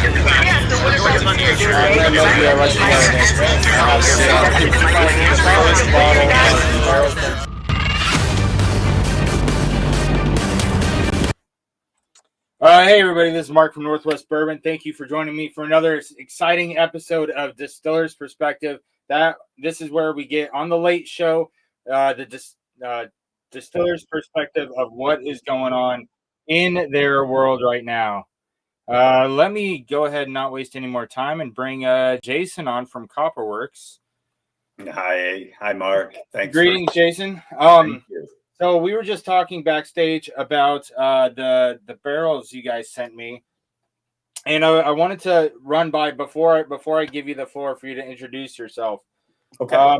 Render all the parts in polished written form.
Hey everybody, this is Mark from Northwest Bourbon. Thank you for joining me for another exciting episode of Distiller's Perspective. This is where we get on the late show the distiller's perspective of what is going on in their world right now. Let me go ahead and not waste any more time and bring Jason on from Copperworks. Hi, Mark. Thanks. Greetings, Jason. Thank you. So we were just talking backstage about the barrels you guys sent me, and I wanted to run by before I give you the floor for you to introduce yourself. Okay.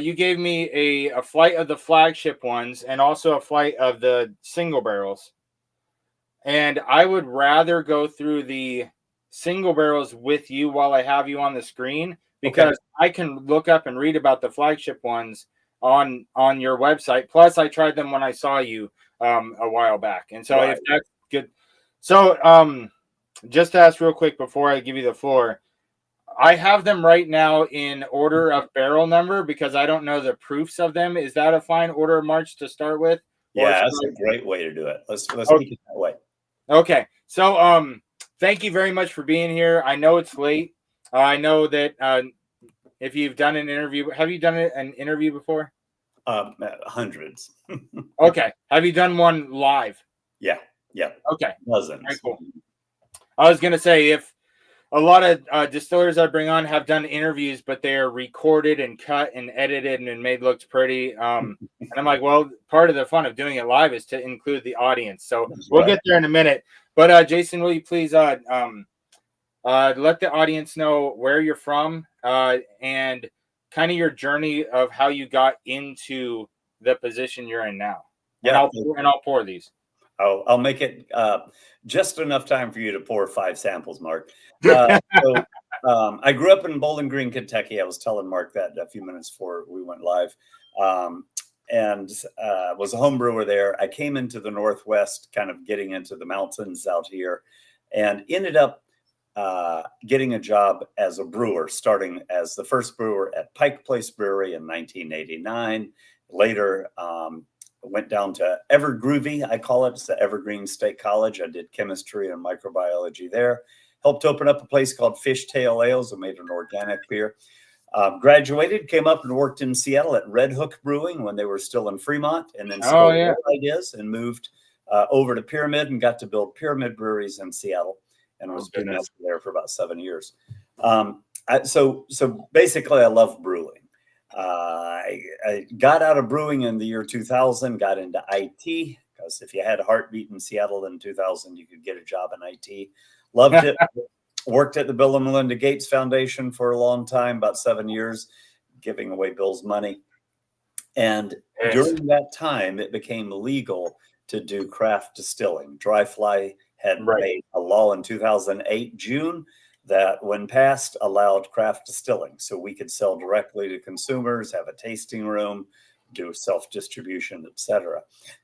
You gave me a flight of the flagship ones and also a flight of the single barrels, and I would rather go through the single barrels with you while I have you on the screen because I can look up and read about the flagship ones on your website. Plus I tried them when I saw you a while back, and so if that's good. So just to ask real quick before I give you the floor, I have them right now in order of barrel number because I don't know the proofs of them. Is that a fine order of march to start with? Yeah, that's a great way to do it. Let's keep it that way. Okay, so thank you very much for being here. I know it's late. I know that if you've done an interview, have you done an interview before? Hundreds. Okay. Have you done one live? Yeah. Okay. Dozens. Very cool. I was gonna say if a lot of distillers I bring on have done interviews, but they are recorded and cut and edited and made looked pretty. And I'm like, well, part of the fun of doing it live is to include the audience. So we'll get there in a minute. But Jason, will you please let the audience know where you're from and kind of your journey of how you got into the position you're in now. Yeah, and I'll pour these. I'll make it just enough time for you to pour 5 samples, Mark. I grew up in Bowling Green, Kentucky. I was telling Mark that a few minutes before we went live, and was a home brewer there. I came into the Northwest, kind of getting into the mountains out here, and ended up getting a job as a brewer, starting as the first brewer at Pike Place Brewery in 1989. Later, went down to Evergroovy, I call it. It's the Evergreen State College. I did chemistry and microbiology there. Helped open up a place called Fishtail Ales. I made an organic beer. Graduated, came up and worked in Seattle at Red Hook Brewing when they were still in Fremont, and then sold ideas and moved over to Pyramid and got to build Pyramid breweries in Seattle. And I was doing that there for about 7 years. So basically, I love brewing. I got out of brewing in the year 2000, got into IT, because if you had a heartbeat in Seattle in 2000, you could get a job in IT. Loved it. Worked at the Bill and Melinda Gates Foundation for a long time, about 7 years, giving away Bill's money. And during that time, it became legal to do craft distilling. Dry Fly had made a law in 2008, June, that when passed allowed craft distilling. So we could sell directly to consumers, have a tasting room, do self-distribution, etc.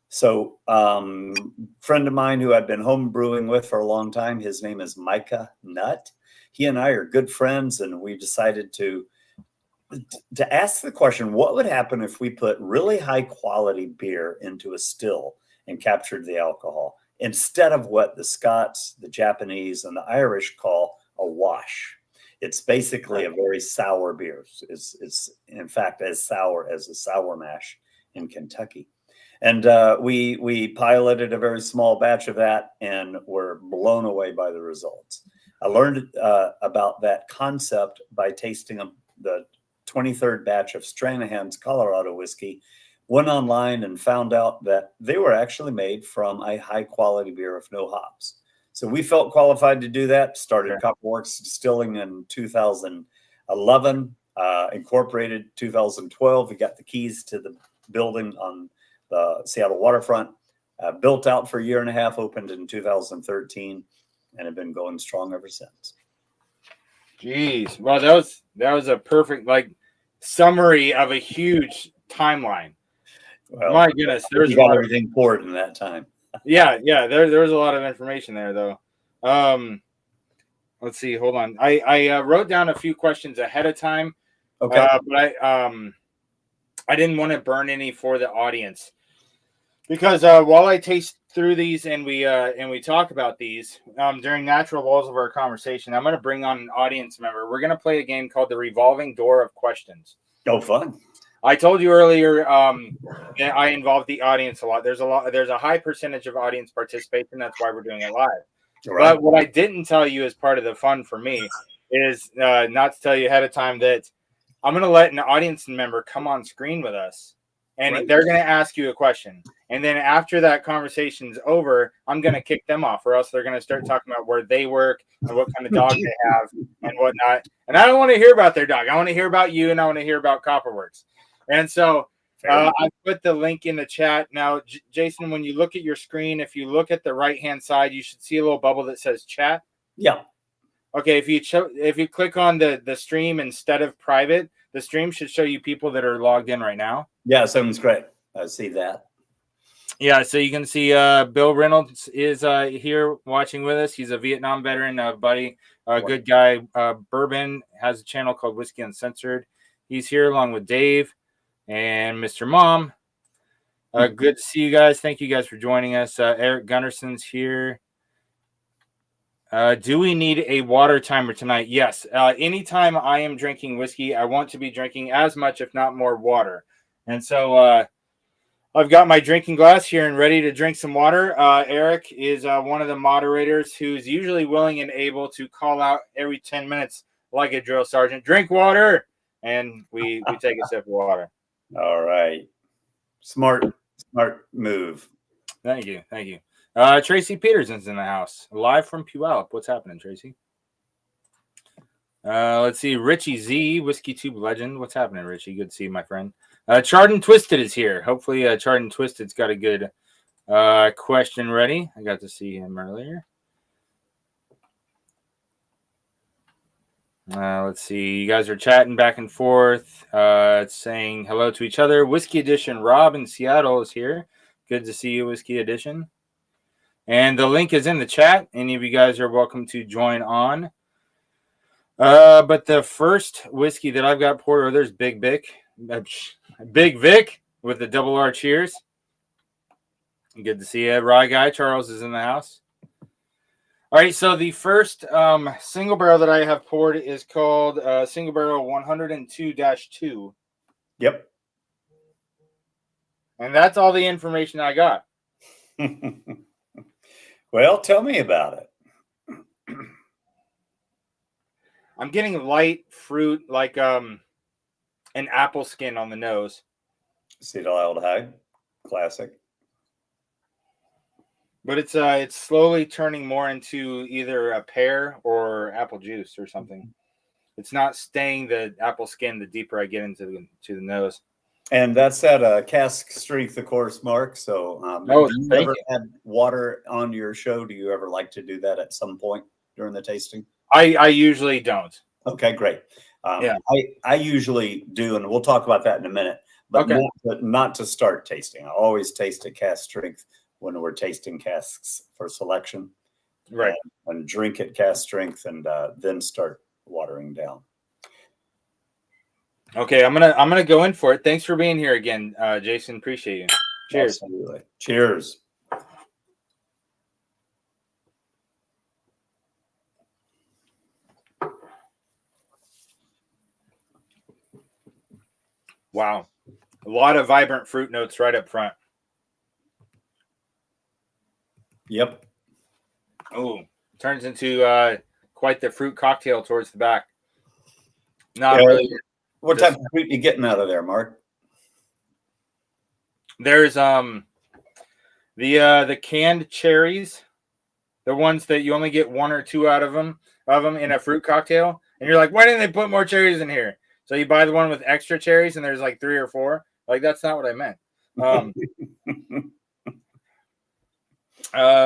So friend of mine who I've been home brewing with for a long time, his name is Micah Nutt. He and I are good friends, and we decided to ask the question, what would happen if we put really high quality beer into a still and captured the alcohol instead of what the Scots, the Japanese, and the Irish call a wash? It's basically a very sour beer. It's in fact as sour as a sour mash in Kentucky. And we piloted a very small batch of that and were blown away by the results. I learned about that concept by tasting the 23rd batch of Stranahan's Colorado whiskey, went online and found out that they were actually made from a high quality beer with no hops. So we felt qualified to do that, started Copperworks Distilling in 2011, incorporated 2012. We got the keys to the building on the Seattle waterfront, built out for a year and a half, opened in 2013, and have been going strong ever since. Jeez. Well, that was a perfect summary of a huge timeline. Well, my goodness, there's got everything poured in that time. Yeah. There was a lot of information there, though. let's see. Hold on. I wrote down a few questions ahead of time. Okay. But I didn't want to burn any for the audience because while I taste through these and we talk about these during natural walls of our conversation, I'm going to bring on an audience member. We're going to play a game called the Revolving Door of Questions. Oh, fun. I told you earlier that I involve the audience a lot. There's a high percentage of audience participation. That's why we're doing it live. Right. But what I didn't tell you as part of the fun for me is not to tell you ahead of time that I'm going to let an audience member come on screen with us, and Right. they're going to ask you a question. And then after that conversation's over, I'm going to kick them off, or else they're going to start talking about where they work and what kind of dog they have and whatnot. And I don't want to hear about their dog. I want to hear about you, and I want to hear about Copperworks. And so I put the link in the chat. Now, Jason, when you look at your screen, if you look at the right-hand side, you should see a little bubble that says chat. Yeah. Okay, if you click on the stream instead of private, the stream should show you people that are logged in right now. Yeah, sounds great. I see that. Yeah, so you can see Bill Reynolds is here watching with us. He's a Vietnam veteran, buddy, good guy. Bourbon has a channel called Whiskey Uncensored. He's here along with Dave and Mr. Mom. Good to see you guys. Thank you guys for joining us. Eric Gunnarson's here. Do we need a water timer tonight? Yes. Anytime I am drinking whiskey, I want to be drinking as much, if not more, water. And so I've got my drinking glass here and ready to drink some water. Eric is one of the moderators who's usually willing and able to call out every 10 minutes like a drill sergeant, drink water. And we take a sip of water. All right. Smart move. Thank you. Tracy Peterson's in the house, live from Puyallup. What's happening, Tracy? Let's see. Richie Z, Whiskey Tube legend. What's happening, Richie? Good to see you, my friend. Charred and Twisted is here. Hopefully, Charred and Twisted's got a good question ready. I got to see him earlier. Let's see. You guys are chatting back and forth, saying hello to each other. Whiskey Edition Rob in Seattle is here. Good to see you, Whiskey Edition. And the link is in the chat. Any of you guys are welcome to join on. But the first whiskey that I've got poured, there's Big Vic with the double R cheers. Good to see you, Rye Guy. Charles is in the house. All right, so the first single barrel that I have poured is called Single Barrel 102-2. Yep. And that's all the information I got. Well, tell me about it. I'm getting light fruit, like an apple skin on the nose. Acetaldehyde, classic. But it's slowly turning more into either a pear or apple juice or something. It's not staying the apple skin the deeper I get into the nose. And that's at cask strength, of course, Mark. So do you ever add water on your show? Do you ever like to do that at some point during the tasting? I usually don't. Okay, great. Yeah. I usually do, and we'll talk about that in a minute. But Okay. not to start tasting. I always taste at cask strength when we're tasting casks for selection. Right. And drink at cask strength, and then start watering down. Okay, I'm gonna go in for it. Thanks for being here again, Jason. Appreciate you. Cheers. Absolutely. Cheers. Wow, a lot of vibrant fruit notes right up front. Yep. Oh, turns into quite the fruit cocktail towards the back. Not really. What type of fruit you getting out of there, Mark? There's the canned cherries, the ones that you only get one or two out of them in a fruit cocktail, and you're like, why didn't they put more cherries in here? So you buy the one with extra cherries, and there's like 3 or 4. Like, that's not what I meant.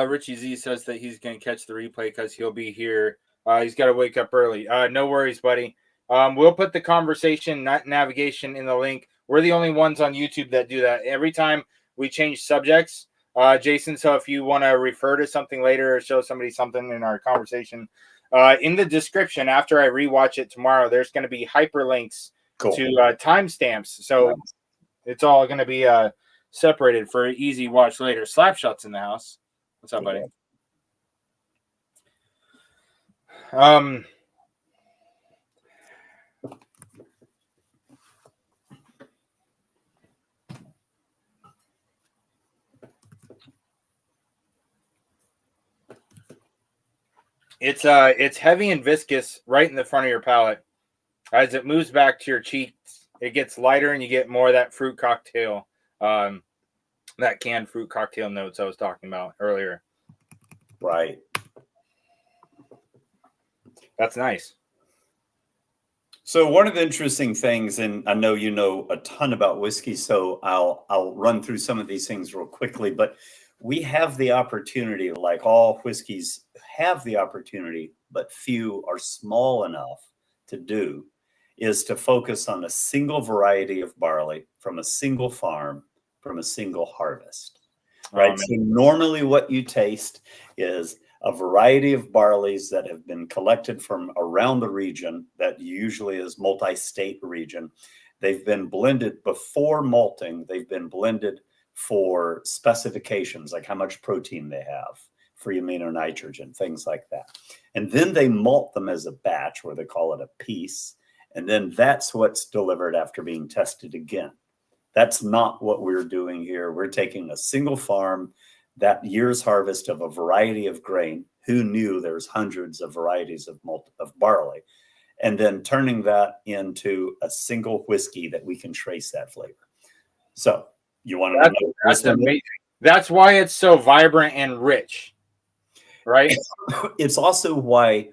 Richie Z says that he's going to catch the replay because he'll be here. He's got to wake up early. No worries, buddy. We'll put the conversation navigation in the link. We're the only ones on YouTube that do that. Every time we change subjects, Jason. So if you want to refer to something later or show somebody something in our conversation, in the description after I rewatch it tomorrow, there's going to be hyperlinks to timestamps. So it's all going to be separated for easy watch later. Slapshot's in the house. What's up, buddy? It's heavy and viscous right in the front of your palate. As it moves back to your cheeks, it gets lighter and you get more of that fruit cocktail, that canned fruit cocktail notes I was talking about earlier. Right. That's nice. So one of the interesting things, and I know you know a ton about whiskey, so I'll run through some of these things real quickly, but we have the opportunity, like all whiskeys have the opportunity, but few are small enough to do, is to focus on a single variety of barley from a single farm, from a single harvest, right? So normally what you taste is a variety of barleys that have been collected from around the region that usually is multi-state region. They've been blended before malting. They've been blended for specifications, like how much protein they have, free amino nitrogen, things like that. And then they malt them as a batch, where they call it a piece. And then that's what's delivered after being tested again. That's not what we're doing here. We're taking a single farm, that year's harvest of a variety of grain. Who knew there's hundreds of varieties of barley? And then turning that into a single whiskey that we can trace that flavor. So you want to know? That's amazing. That's why it's so vibrant and rich, right? It's also why,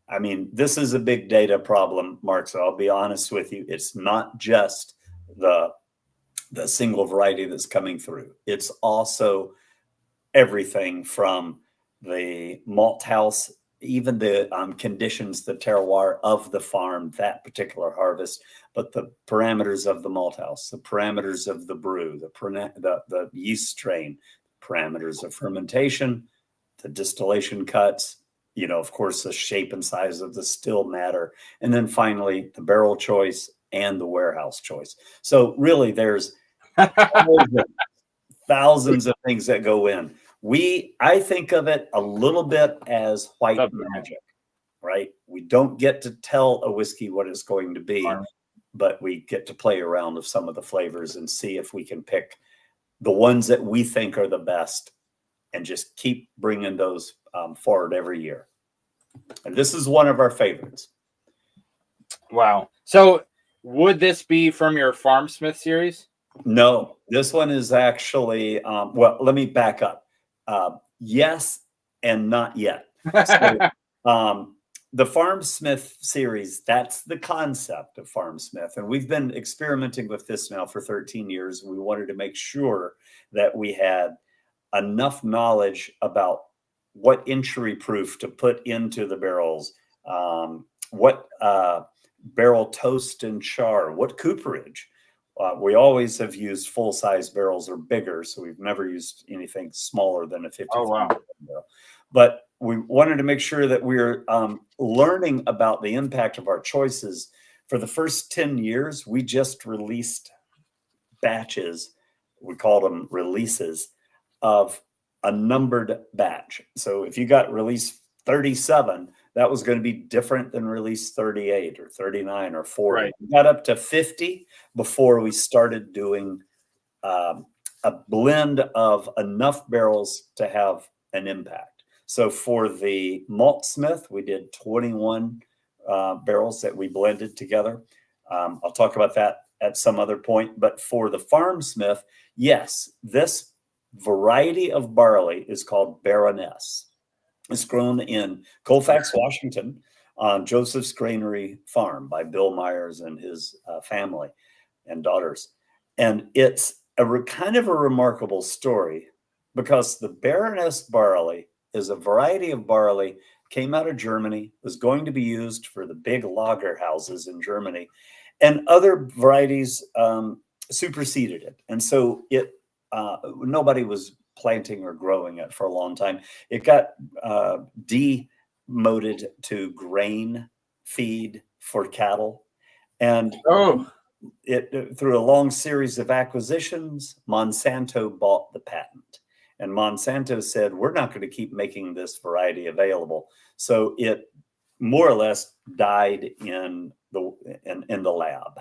I mean, this is a big data problem, Mark, so I'll be honest with you. It's not just the single variety that's coming through. It's also everything from the malt house, even the conditions, the terroir of the farm, that particular harvest, but the parameters of the malt house, the parameters of the brew, the yeast strain, parameters of fermentation, the distillation cuts, you know, of course, the shape and size of the still matter. And then finally, the barrel choice and the warehouse choice. So really, there's thousands of things that go in. I think of it a little bit as white magic, right? We don't get to tell a whiskey what it's going to be, but we get to play around with some of the flavors and see if we can pick the ones that we think are the best and just keep bringing those forward every year. And this is one of our favorites. Wow. So would this be from your Farmsmith series? No, this one is actually, well, let me back up. Yes and not yet. So, the Farmsmith series, that's the concept of Farmsmith. And we've been experimenting with this now for 13 years. We wanted to make sure that we had enough knowledge about what entry proof to put into the barrels, what barrel toast and char, what cooperage. We always have used full-size barrels or bigger, so we've never used anything smaller than a 50. Oh, wow. Barrel. But we wanted to make sure that we're learning about the impact of our choices. For the first 10 years, we just released batches, we called them releases, of a numbered batch. So if you got release 37, that was going to be different than release 38 or 39 or 40. Right. We got up to 50 before we started doing a blend of enough barrels to have an impact. So for the Maltsmith, we did 21 barrels that we blended together. I'll talk about that at some other point. But for the Farmsmith, yes, this variety of barley is called Baronesse. It's grown in Colfax, Washington, on Joseph's Granary Farm by Bill Myers and his family and daughters. And it's kind of a remarkable story because the Baronesse barley is a variety of barley, came out of Germany, was going to be used for the big lager houses in Germany, and other varieties superseded it. And so nobody was planting or growing it for a long time. It got demoted to grain feed for cattle. And it through a long series of acquisitions, Monsanto bought the patent. And Monsanto said, we're not going to keep making this variety available. So it more or less died in the lab.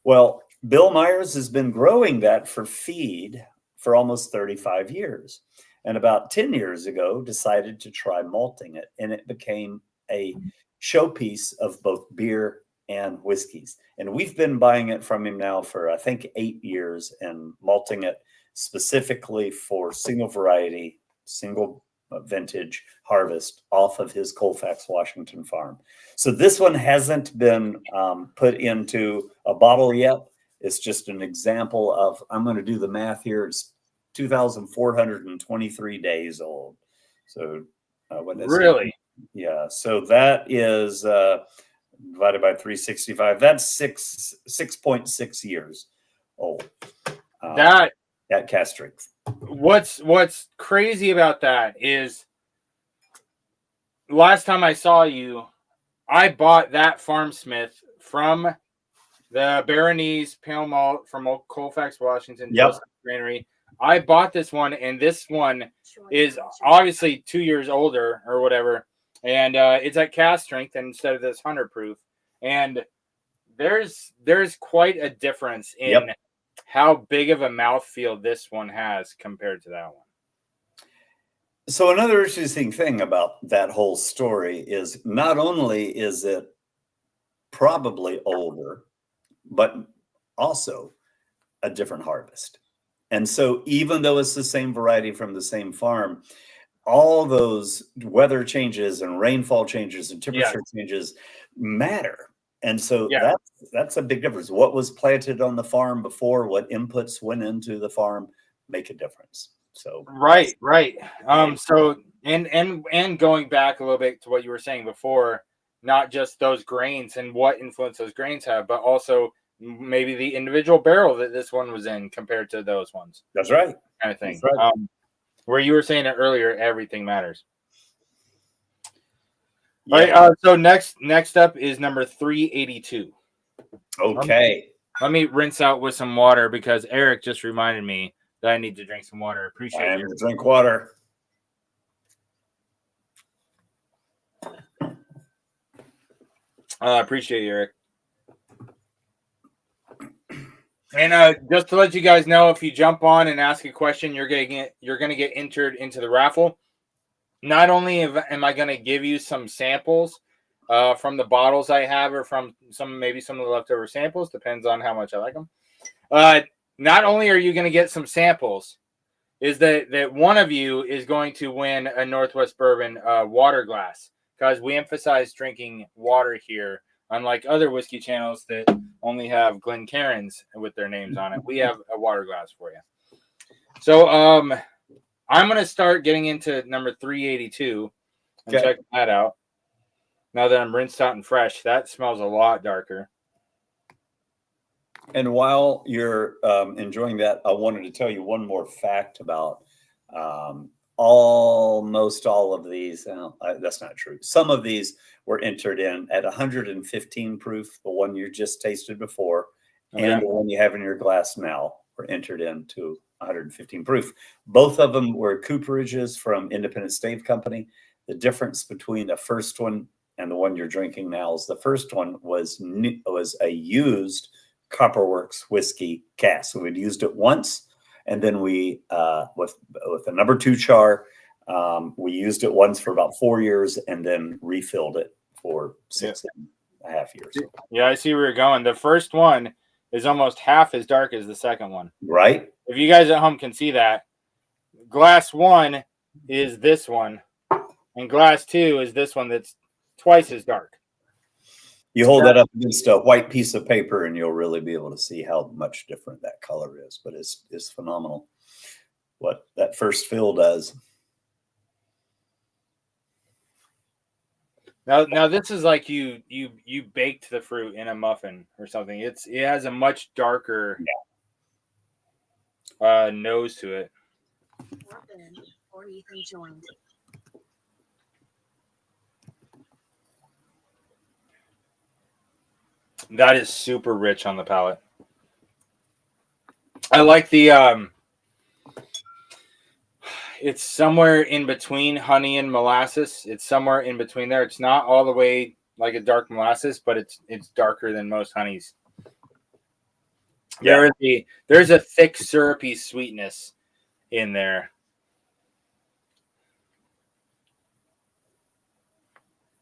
Well, Bill Myers has been growing that for feed for almost 35 years. And about 10 years ago, decided to try malting it. And it became a showpiece of both beer and whiskeys. And we've been buying it from him now for, I think, 8 years and malting it specifically for single variety, single vintage harvest off of his Colfax, Washington farm. So this one hasn't been put into a bottle yet. It's just an example of, I'm going to do the math here. It's 2,423 days old. So when is really? Yeah. So that is divided by 365. That's 6.6 years old. That at cask strength. What's crazy about that is last time I saw you, I bought that Farm Smith from the Baroneese Pale Malt from Colfax, Washington. Yep. Granary. I bought this one, and this one is obviously 2 years older or whatever, and it's at cask strength instead of this 100 proof. And there's quite a difference in how big of a mouthfeel this one has compared to that one. So another interesting thing about that whole story is not only is it probably older, but also a different harvest. And so even though it's the same variety from the same farm, all those weather changes and rainfall changes and temperature changes matter. And so that's a big difference. What was planted on the farm before, what inputs went into the farm make a difference. So right. So and going back a little bit to what you were saying before, not just those grains and what influence those grains have, but also maybe the individual barrel that this one was in compared to those ones. That's right. Kind of thing. Right. Where you were saying it earlier, everything matters. All right. So next up is number 382. Okay. Let me rinse out with some water because Eric just reminded me that I need to drink some water. Appreciate it. Drink water. Appreciate you, Eric. And just to let you guys know, if you jump on and ask a question, you're gonna get entered into the raffle. Not only am I gonna give you some samples from the bottles I have, or from maybe some of the leftover samples, depends on how much I like them. Not only are you gonna get some samples, is that one of you is going to win a Northwest Bourbon water glass, because we emphasize drinking water here. Unlike other whiskey channels that only have Glencairns with their names on it, we have a water glass for you. So I'm going to start getting into number 382 and check that out. Now that I'm rinsed out and fresh, that smells a lot darker. And while you're enjoying that, I wanted to tell you one more fact about almost all of these. That's not true. Some of these were entered in at 115 proof, the one you just tasted before, and the one you have in your glass now were entered into 115 proof. Both of them were Cooperages from Independent Stave Company. The difference between the first one and the one you're drinking now is the first one was a used Copperworks whiskey cask. So we'd used it once, and then we with the number 2 char, we used it once for about 4 years and then refilled it for 6.5 years. Yeah, I see where you're going. The first one is almost half as dark as the second one. Right. If you guys at home can see that, glass 1 is this one, and glass 2 is this one that's twice as dark. You hold that up against a white piece of paper and you'll really be able to see how much different that color is. But it's phenomenal what that first fill does. Now this is like you baked the fruit in a muffin or something. It has a much darker nose to it. Bourbon or Ethan joined. That is super rich on the palate. I like the it's somewhere in between honey and molasses. It's somewhere in between there. It's not all the way like a dark molasses, but it's darker than most honeys. Yeah. There's a thick syrupy sweetness in there.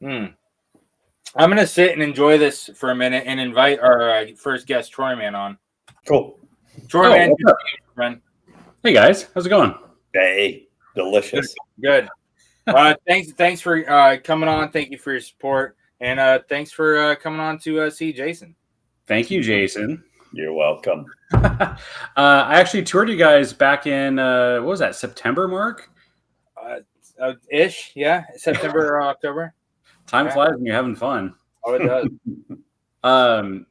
I'm going to sit and enjoy this for a minute and invite our first guest, TroyMan, on. Cool. TroyMan, friend. Hey guys, how's it going? Hey, delicious. Good. Thanks for coming on. Thank you for your support, and thanks for coming on to see Jason. Thank you, Jason. You're welcome. I actually toured you guys back in what was that, September, Mark? Ish, yeah, September or October. Time flies when you're having fun. Oh, it does.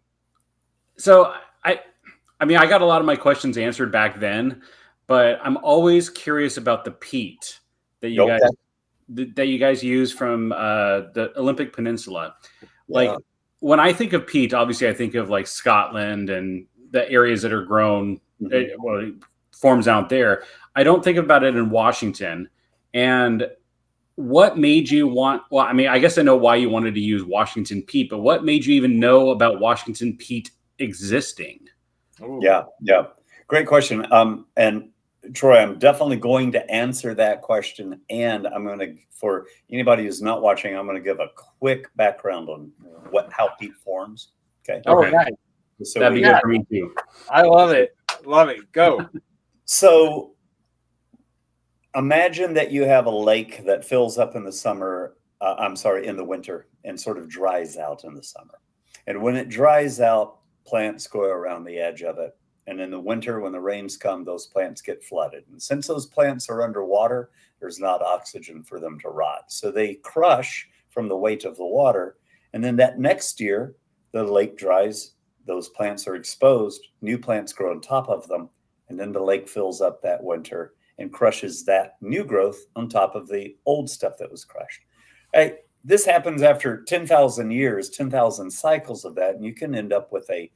So I mean, I got a lot of my questions answered back then, but I'm always curious about the peat that you guys use from the Olympic Peninsula. Like when I think of peat, obviously I think of like Scotland and the areas that are grown, forms out there. I don't think about it in Washington. And what made you want? Well, I mean, I guess I know why you wanted to use Washington peat, but what made you even know about Washington peat existing? Ooh. Yeah. Great question. And Troy, I'm definitely going to answer that question. And I'm going to, for anybody who's not watching, I'm going to give a quick background on how peat forms. Okay. Oh, nice. So that'd be good for me too. I love it. Love it. Go. So imagine that you have a lake that fills up in the summer. In the winter, and sort of dries out in the summer. And when it dries out, plants grow around the edge of it. And in the winter, when the rains come, those plants get flooded. And since those plants are underwater, there's not oxygen for them to rot. So they crush from the weight of the water. And then that next year, the lake dries, those plants are exposed, new plants grow on top of them. And then the lake fills up that winter and crushes that new growth on top of the old stuff that was crushed. This happens after 10,000 years, 10,000 cycles of that. And you can end up with a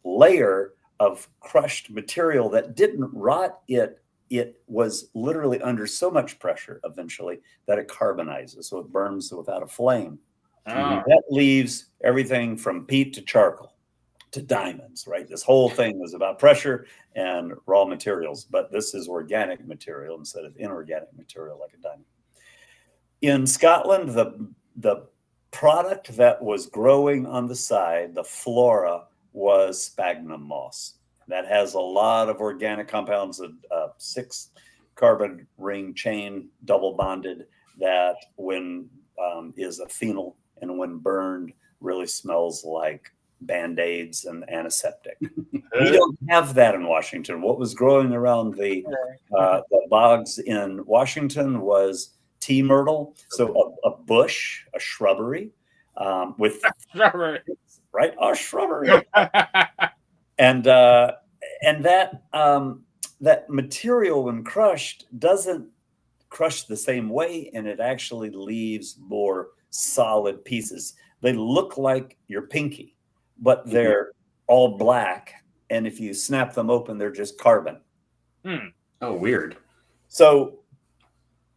layer of crushed material that didn't rot. It was literally under so much pressure eventually that it carbonizes. So it burns without a flame. That leaves everything from peat to charcoal to diamonds, right? This whole thing was about pressure and raw materials, but this is organic material instead of inorganic material like a diamond. In Scotland, the product that was growing on the side, the flora, was sphagnum moss. That has a lot of organic compounds, a 6 carbon ring chain, double bonded, that when is a phenol, and when burned really smells like Band-Aids and antiseptic. We don't have that in Washington. What was growing around the bogs in Washington was tea myrtle, so a bush, a shrubbery, with Shrubbery. right, a shrubbery, and that material when crushed doesn't crush the same way, and it actually leaves more solid pieces. They look like your pinky, but they're all black, and if you snap them open, they're just carbon. Oh, weird. So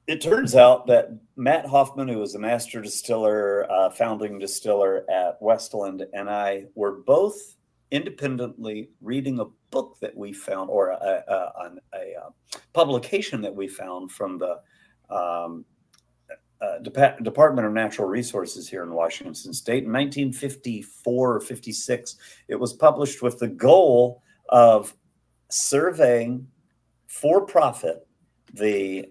it turns out that Matt Hoffman, who was a master distiller, founding distiller at Westland, and I were both independently reading a book that we found, or a publication that we found from the Department of Natural Resources here in Washington State in 1954 or 56. It was published with the goal of surveying for profit the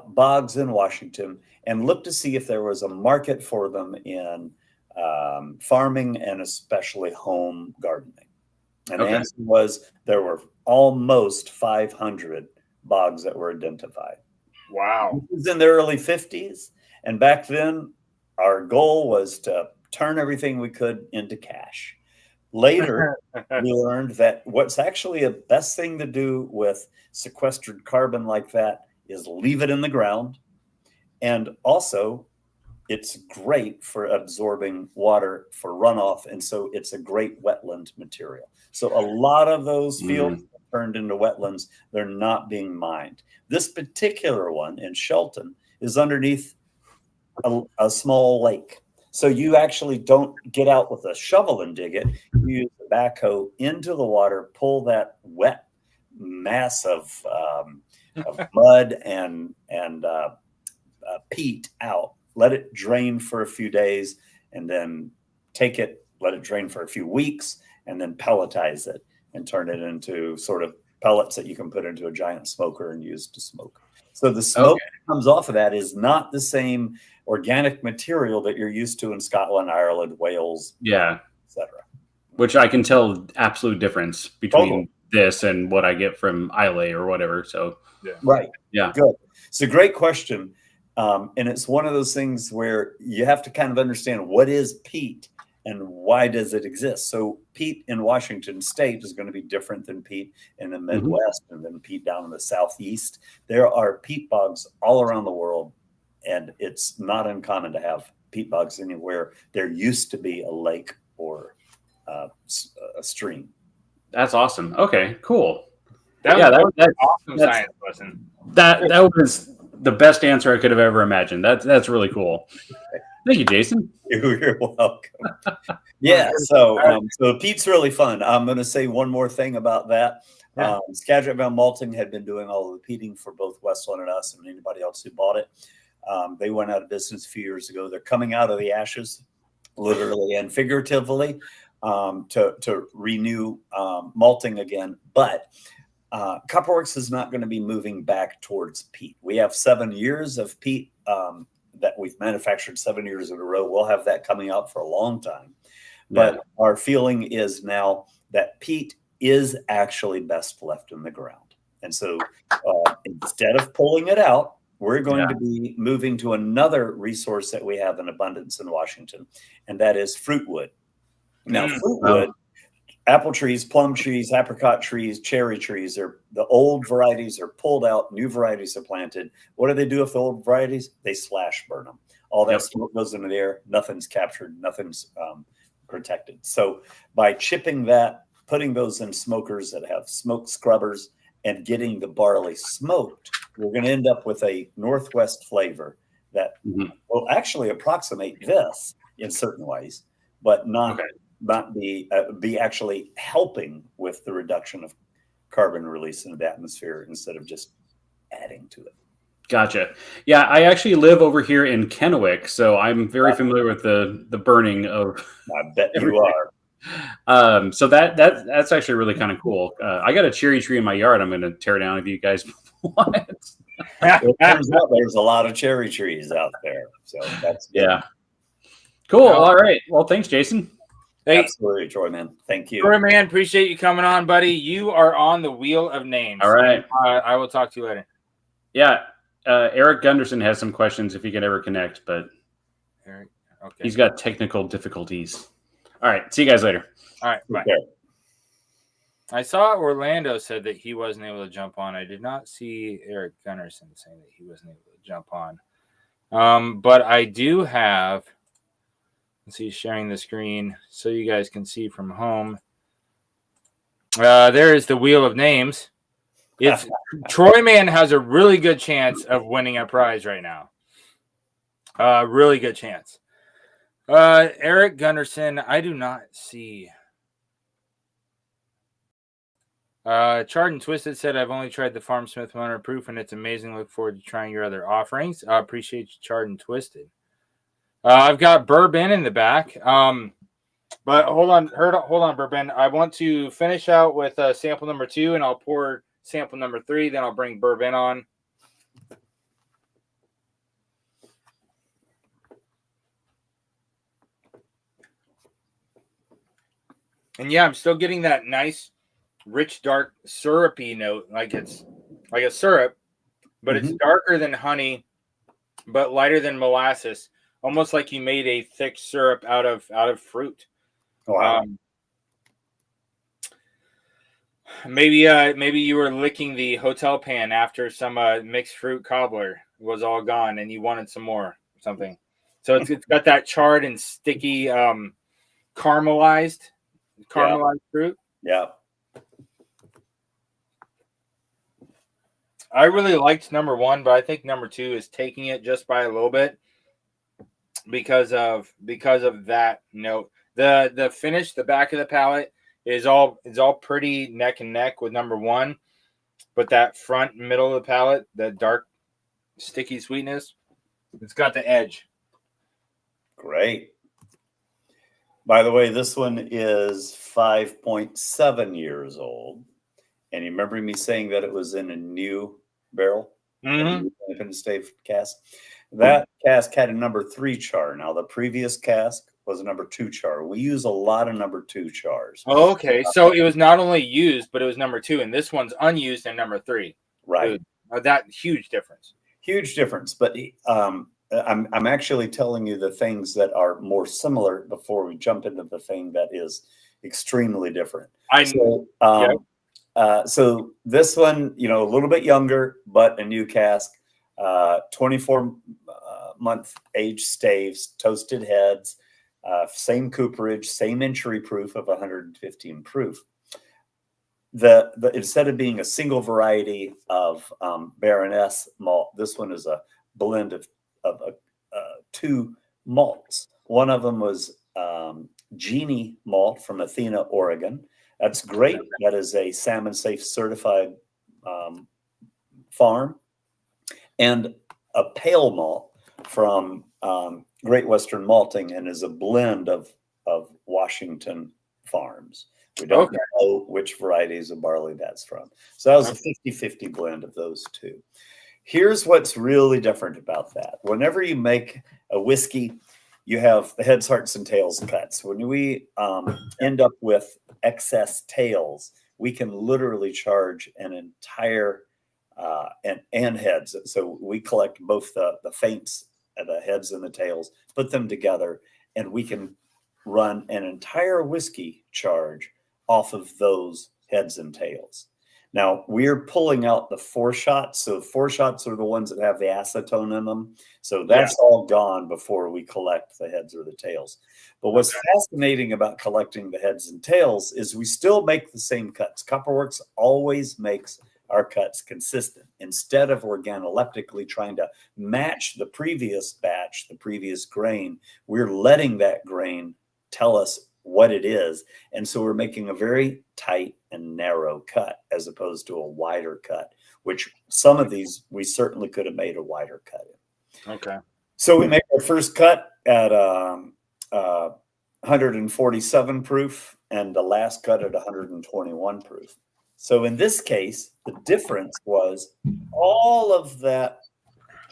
bogs in Washington and look to see if there was a market for them in farming and especially home gardening. And the answer was there were almost 500 bogs that were identified. Wow. This was in the early 50s. And back then, our goal was to turn everything we could into cash. Later, we learned that what's actually a best thing to do with sequestered carbon like that is leave it in the ground. And also, it's great for absorbing water for runoff. And so it's a great wetland material. So a lot of those fields turned into wetlands. They're not being mined. This particular one in Shelton is underneath a small lake. So you actually don't get out with a shovel and dig it. You use the backhoe into the water, pull that wet mass of mud and peat out, let it drain for a few days, and then take it, let it drain for a few weeks, and then pelletize it and turn it into sort of pellets that you can put into a giant smoker and use to smoke. So the smoke that comes off of that is not the same organic material that you're used to in Scotland, Ireland, Wales, etc. Which I can tell absolute difference between this and what I get from Islay or whatever. So good. It's a great question. And it's one of those things where you have to kind of understand what is peat and why does it exist. So peat in Washington State is going to be different than peat in the Midwest and then peat down in the Southeast. There are peat bogs all around the world, and it's not uncommon to have peat bogs anywhere there used to be a lake or a stream. That's awesome. Okay, cool. That's awesome science lesson. That was the best answer I could have ever imagined. That's really cool. Thank you, Jason. You're welcome. So peat's really fun. I'm going to say one more thing about that. Skagit Van Malting had been doing all of the peating for both Westland and us and anybody else who bought it. They went out of business a few years ago. They're coming out of the ashes, literally and figuratively, to renew malting again. But Copperworks is not going to be moving back towards peat. We have 7 years of peat that we've manufactured 7 years in a row. We'll have that coming out for a long time. But our feeling is now that peat is actually best left in the ground. And so instead of pulling it out, we're going to be moving to another resource that we have in abundance in Washington, and that is fruit wood. Now, fruit wood, apple trees, plum trees, apricot trees, cherry trees, the old varieties are pulled out, new varieties are planted. What do they do with the old varieties? They slash burn them. All that smoke goes into the air, nothing's captured, nothing's protected. So by chipping that, putting those in smokers that have smoke scrubbers and getting the barley smoked, we're going to end up with a Northwest flavor that will actually approximate this in certain ways, but not be actually helping with the reduction of carbon release into the atmosphere instead of just adding to it. Gotcha. Yeah, I actually live over here in Kennewick, so I'm very familiar with the burning of. I bet you are. So that's actually really kind of cool. I got a cherry tree in my yard. I'm going to tear down if you guys want it. It turns out there's a lot of cherry trees out there, so that's good. Cool. All right. Well, thanks, Jason. Hey, absolutely, TroyMan. Thank you. TroyMan, appreciate you coming on, buddy. You are on the wheel of names. All right. I will talk to you later. Yeah. Eric Gunderson has some questions if he can ever connect, but Eric, he's got technical difficulties. All right. See you guys later. All right. Bye. Okay. I saw Orlando said that he wasn't able to jump on. I did not see Eric Gunderson saying that he wasn't able to jump on. But I do have, let's see, sharing the screen so you guys can see from home. There is the wheel of names. It's TroyMan has a really good chance of winning a prize right now. Really good chance. Eric Gunderson, I do not see. Charred and Twisted said, I've only tried the Farm Smith 100 proof and it's amazing. Look forward to trying your other offerings. I appreciate you, Charred and Twisted. I've got BourBen in the back. But hold on, BourBen. I want to finish out with sample number 2 and I'll pour sample number 3. Then I'll bring BourBen on. And yeah, I'm still getting that nice, rich, dark, syrupy note, like it's like a syrup, but it's darker than honey, but lighter than molasses, almost like you made a thick syrup out of fruit. Wow. Maybe you were licking the hotel pan after some mixed fruit cobbler was all gone, and you wanted some more or something. So it's got that charred and sticky caramelized fruit. Yeah. I really liked number 1, but I think number 2 is taking it just by a little bit because of that note. The finish, the back of the palate is all pretty neck and neck with number 1, but that front middle of the palate, the dark sticky sweetness, it's got the edge. Great. By the way, this one is 5.7 years old. And you remember me saying that it was in a new barrel? Mm-hmm. Independent State cask. That cask had a number 3 char. Now, the previous cask was a number 2 char. We use a lot of number 2 chars. Oh, okay. So it was not only used, but it was number 2, and this one's unused and number 3. Right. That huge difference. Huge difference. But I'm actually telling you the things that are more similar before we jump into the thing that is extremely different. So this one, a little bit younger, but a new cask, 24-month age staves, toasted heads, same cooperage, same entry proof of 115 proof. Instead of being a single variety of Baronesse malt, this one is a blend of 2 malts. One of them was Genie malt from Athena, Oregon. That's great. That is a salmon safe certified farm. And a pale malt from Great Western Malting, and is a blend of Washington farms. We don't know which varieties of barley that's from. So that was a 50-50 blend of those 2. Here's what's really different about that. Whenever you make a whiskey, you have the heads, hearts, and tails cuts. When we end up with excess tails, we can literally charge an entire and heads. So we collect both the feints, the heads and the tails, put them together, and we can run an entire whiskey charge off of those heads and tails. Now, we're pulling out the 4 shots. So 4 shots are the ones that have the acetone in them. So that's all gone before we collect the heads or the tails. But what's fascinating about collecting the heads and tails is we still make the same cuts. Copperworks always makes our cuts consistent. Instead of organoleptically trying to match the previous batch, the previous grain, we're letting that grain tell us what it is. And so we're making a very tight and narrow cut as opposed to a wider cut, which some of these we certainly could have made a wider cut in. Okay. So we make our first cut at 147 proof and the last cut at 121 proof. So in this case, the difference was all of that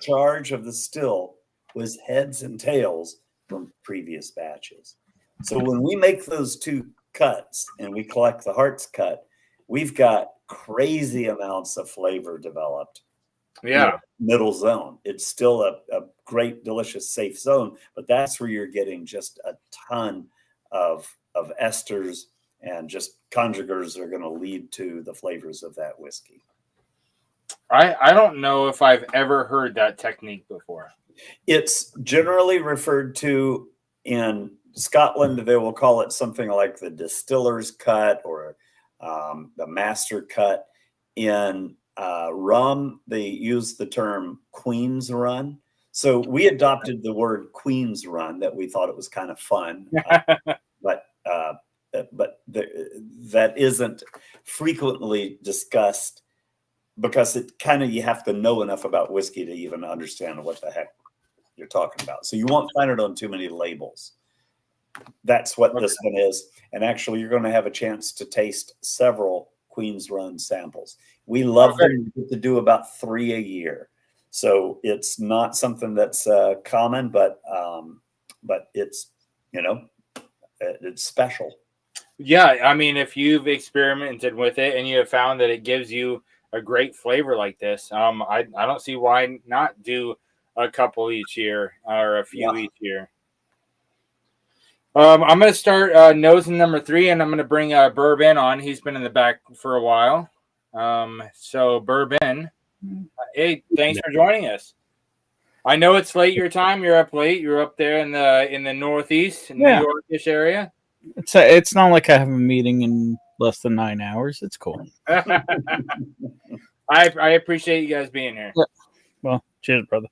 charge of the still was heads and tails from previous batches. So when we make those 2 cuts and we collect the hearts cut, we've got crazy amounts of flavor developed. Yeah. Middle zone. It's still a great, delicious, safe zone, but that's where you're getting just a ton of esters and just conjugars are going to lead to the flavors of that whiskey. I don't know if I've ever heard that technique before. It's generally referred to in Scotland. They will call it something like the distiller's cut or the master cut. In rum, they use the term Queen's Run. So we adopted the word Queen's Run, that we thought it was kind of fun, but that isn't frequently discussed because it kind of, you have to know enough about whiskey to even understand what the heck you're talking about. So you won't find it on too many labels. That's what this one is. And actually, you're going to have a chance to taste several Queen's Run samples. We love them. We get to do about 3 a year. So it's not something that's common, but it's, it's special. Yeah. I mean, if you've experimented with it and you have found that it gives you a great flavor like this, I don't see why not do a couple each year or a few each year. I'm going to start nosing number 3, and I'm going to bring BourBen on. He's been in the back for a while. So BourBen, hey, thanks for joining us. I know it's late your time. You're up late. You're up there in the Northeast, New Yorkish area. It's not like I have a meeting in less than 9 hours. It's cool. I appreciate you guys being here. Yeah. Well, cheers, brother.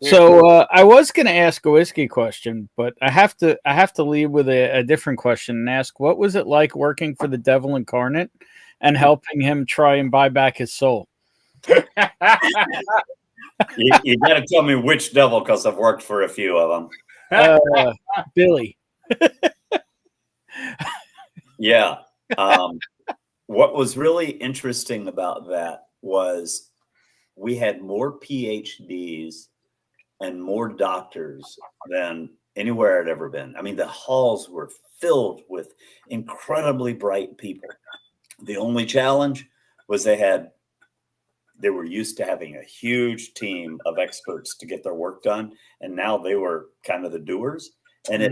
So I was going to ask a whiskey question, but I have to leave with a different question and ask, what was it like working for the Devil Incarnate and helping him try and buy back his soul? You got to tell me which devil, because I've worked for a few of them. Billy. Yeah. What was really interesting about that was we had more PhDs and more doctors than anywhere I'd ever been. I mean, the halls were filled with incredibly bright people. The only challenge was they were used to having a huge team of experts to get their work done, and now they were kind of the doers, and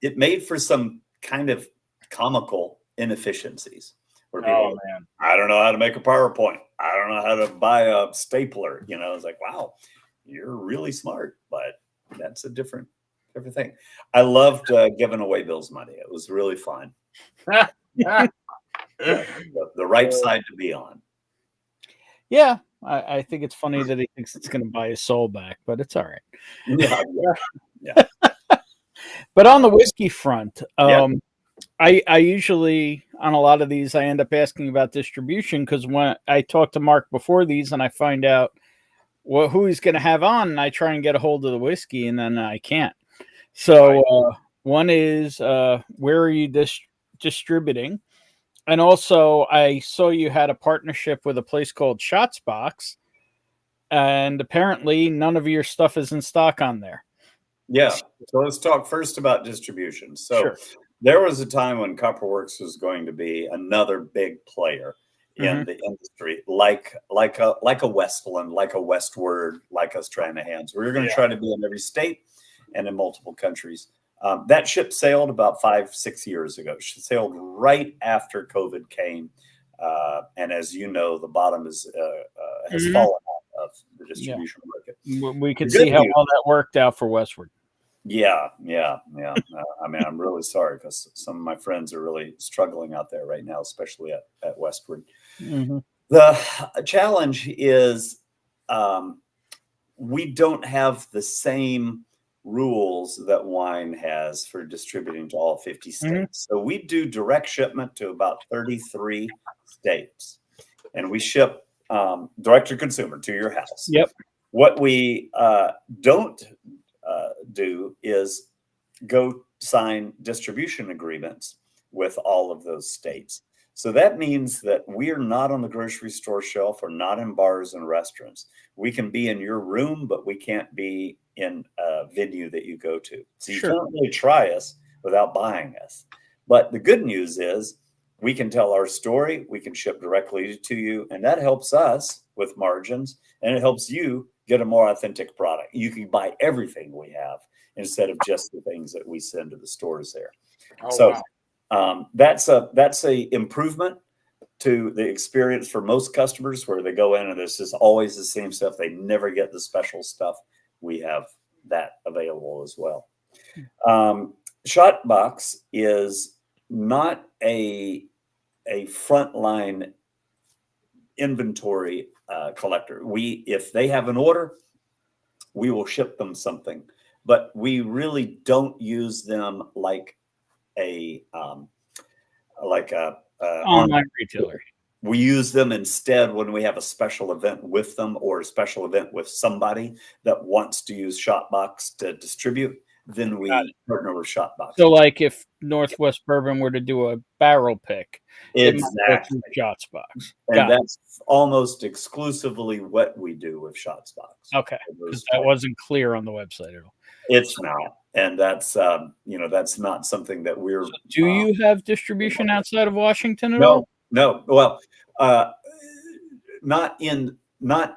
it made for some kind of comical inefficiencies where people I don't know how to make a PowerPoint, I don't know how to buy a stapler, it's like, wow, you're really smart, but that's a different thing. I loved giving away Bill's money. It was really fun. The right side to be on. Yeah, I think it's funny that he thinks it's going to buy his soul back, but it's all right. Yeah. But on the whiskey front, I usually, on a lot of these, I end up asking about distribution, because when I talk to Mark before these and I find out who he's going to have on, and I try and get a hold of the whiskey, and then I can't. So one is, where are you distributing? And also, I saw you had a partnership with a place called Shotsbox, and apparently none of your stuff is in stock on there. Yeah. So let's talk first about distribution. So there was a time when Copperworks was going to be another big player in the industry, like a Westland, like a Westward, like us Stranahan's. We were going to try to be in every state and in multiple countries. That ship sailed about 5-6 years ago. She sailed right after COVID came. And as you know, the bottom has fallen out of the distribution market. We could see how well that worked out for Westward. Yeah. I mean, I'm really sorry, because some of my friends are really struggling out there right now, especially at Westward. The challenge is we don't have the same rules that wine has for distributing to all 50 states. So we do direct shipment to about 33 states, and we ship direct to consumer to your house. What we don't do is go sign distribution agreements with all of those states. So that means that we are not on the grocery store shelf or not in bars and restaurants. We can be in your room, but we can't be in a venue that you go to. So you can't really try us without buying us. But the good news is we can tell our story, we can ship directly to you, and that helps us with margins, and it helps you get a more authentic product. You can buy everything we have instead of just the things that we send to the stores there. That's a improvement to the experience for most customers, where they go in and this is always the same stuff. They never get the special stuff. We have that available as well. Shotbox is not a frontline inventory collector. If they have an order, we will ship them something, but we really don't use them like a online retailer. We use them instead when we have a special event with them, or a special event with somebody that wants to use Shotbox to distribute. Then we partner with Shotbox. So, like if Northwest Bourbon were to do a barrel pick, exactly, Shotsbox. And that's almost exclusively what we do with Shotsbox. Okay, because that wasn't clear on the website at all. It's now, and that's that's not something that we're. So do you have distribution outside of Washington at all? No. Well, not in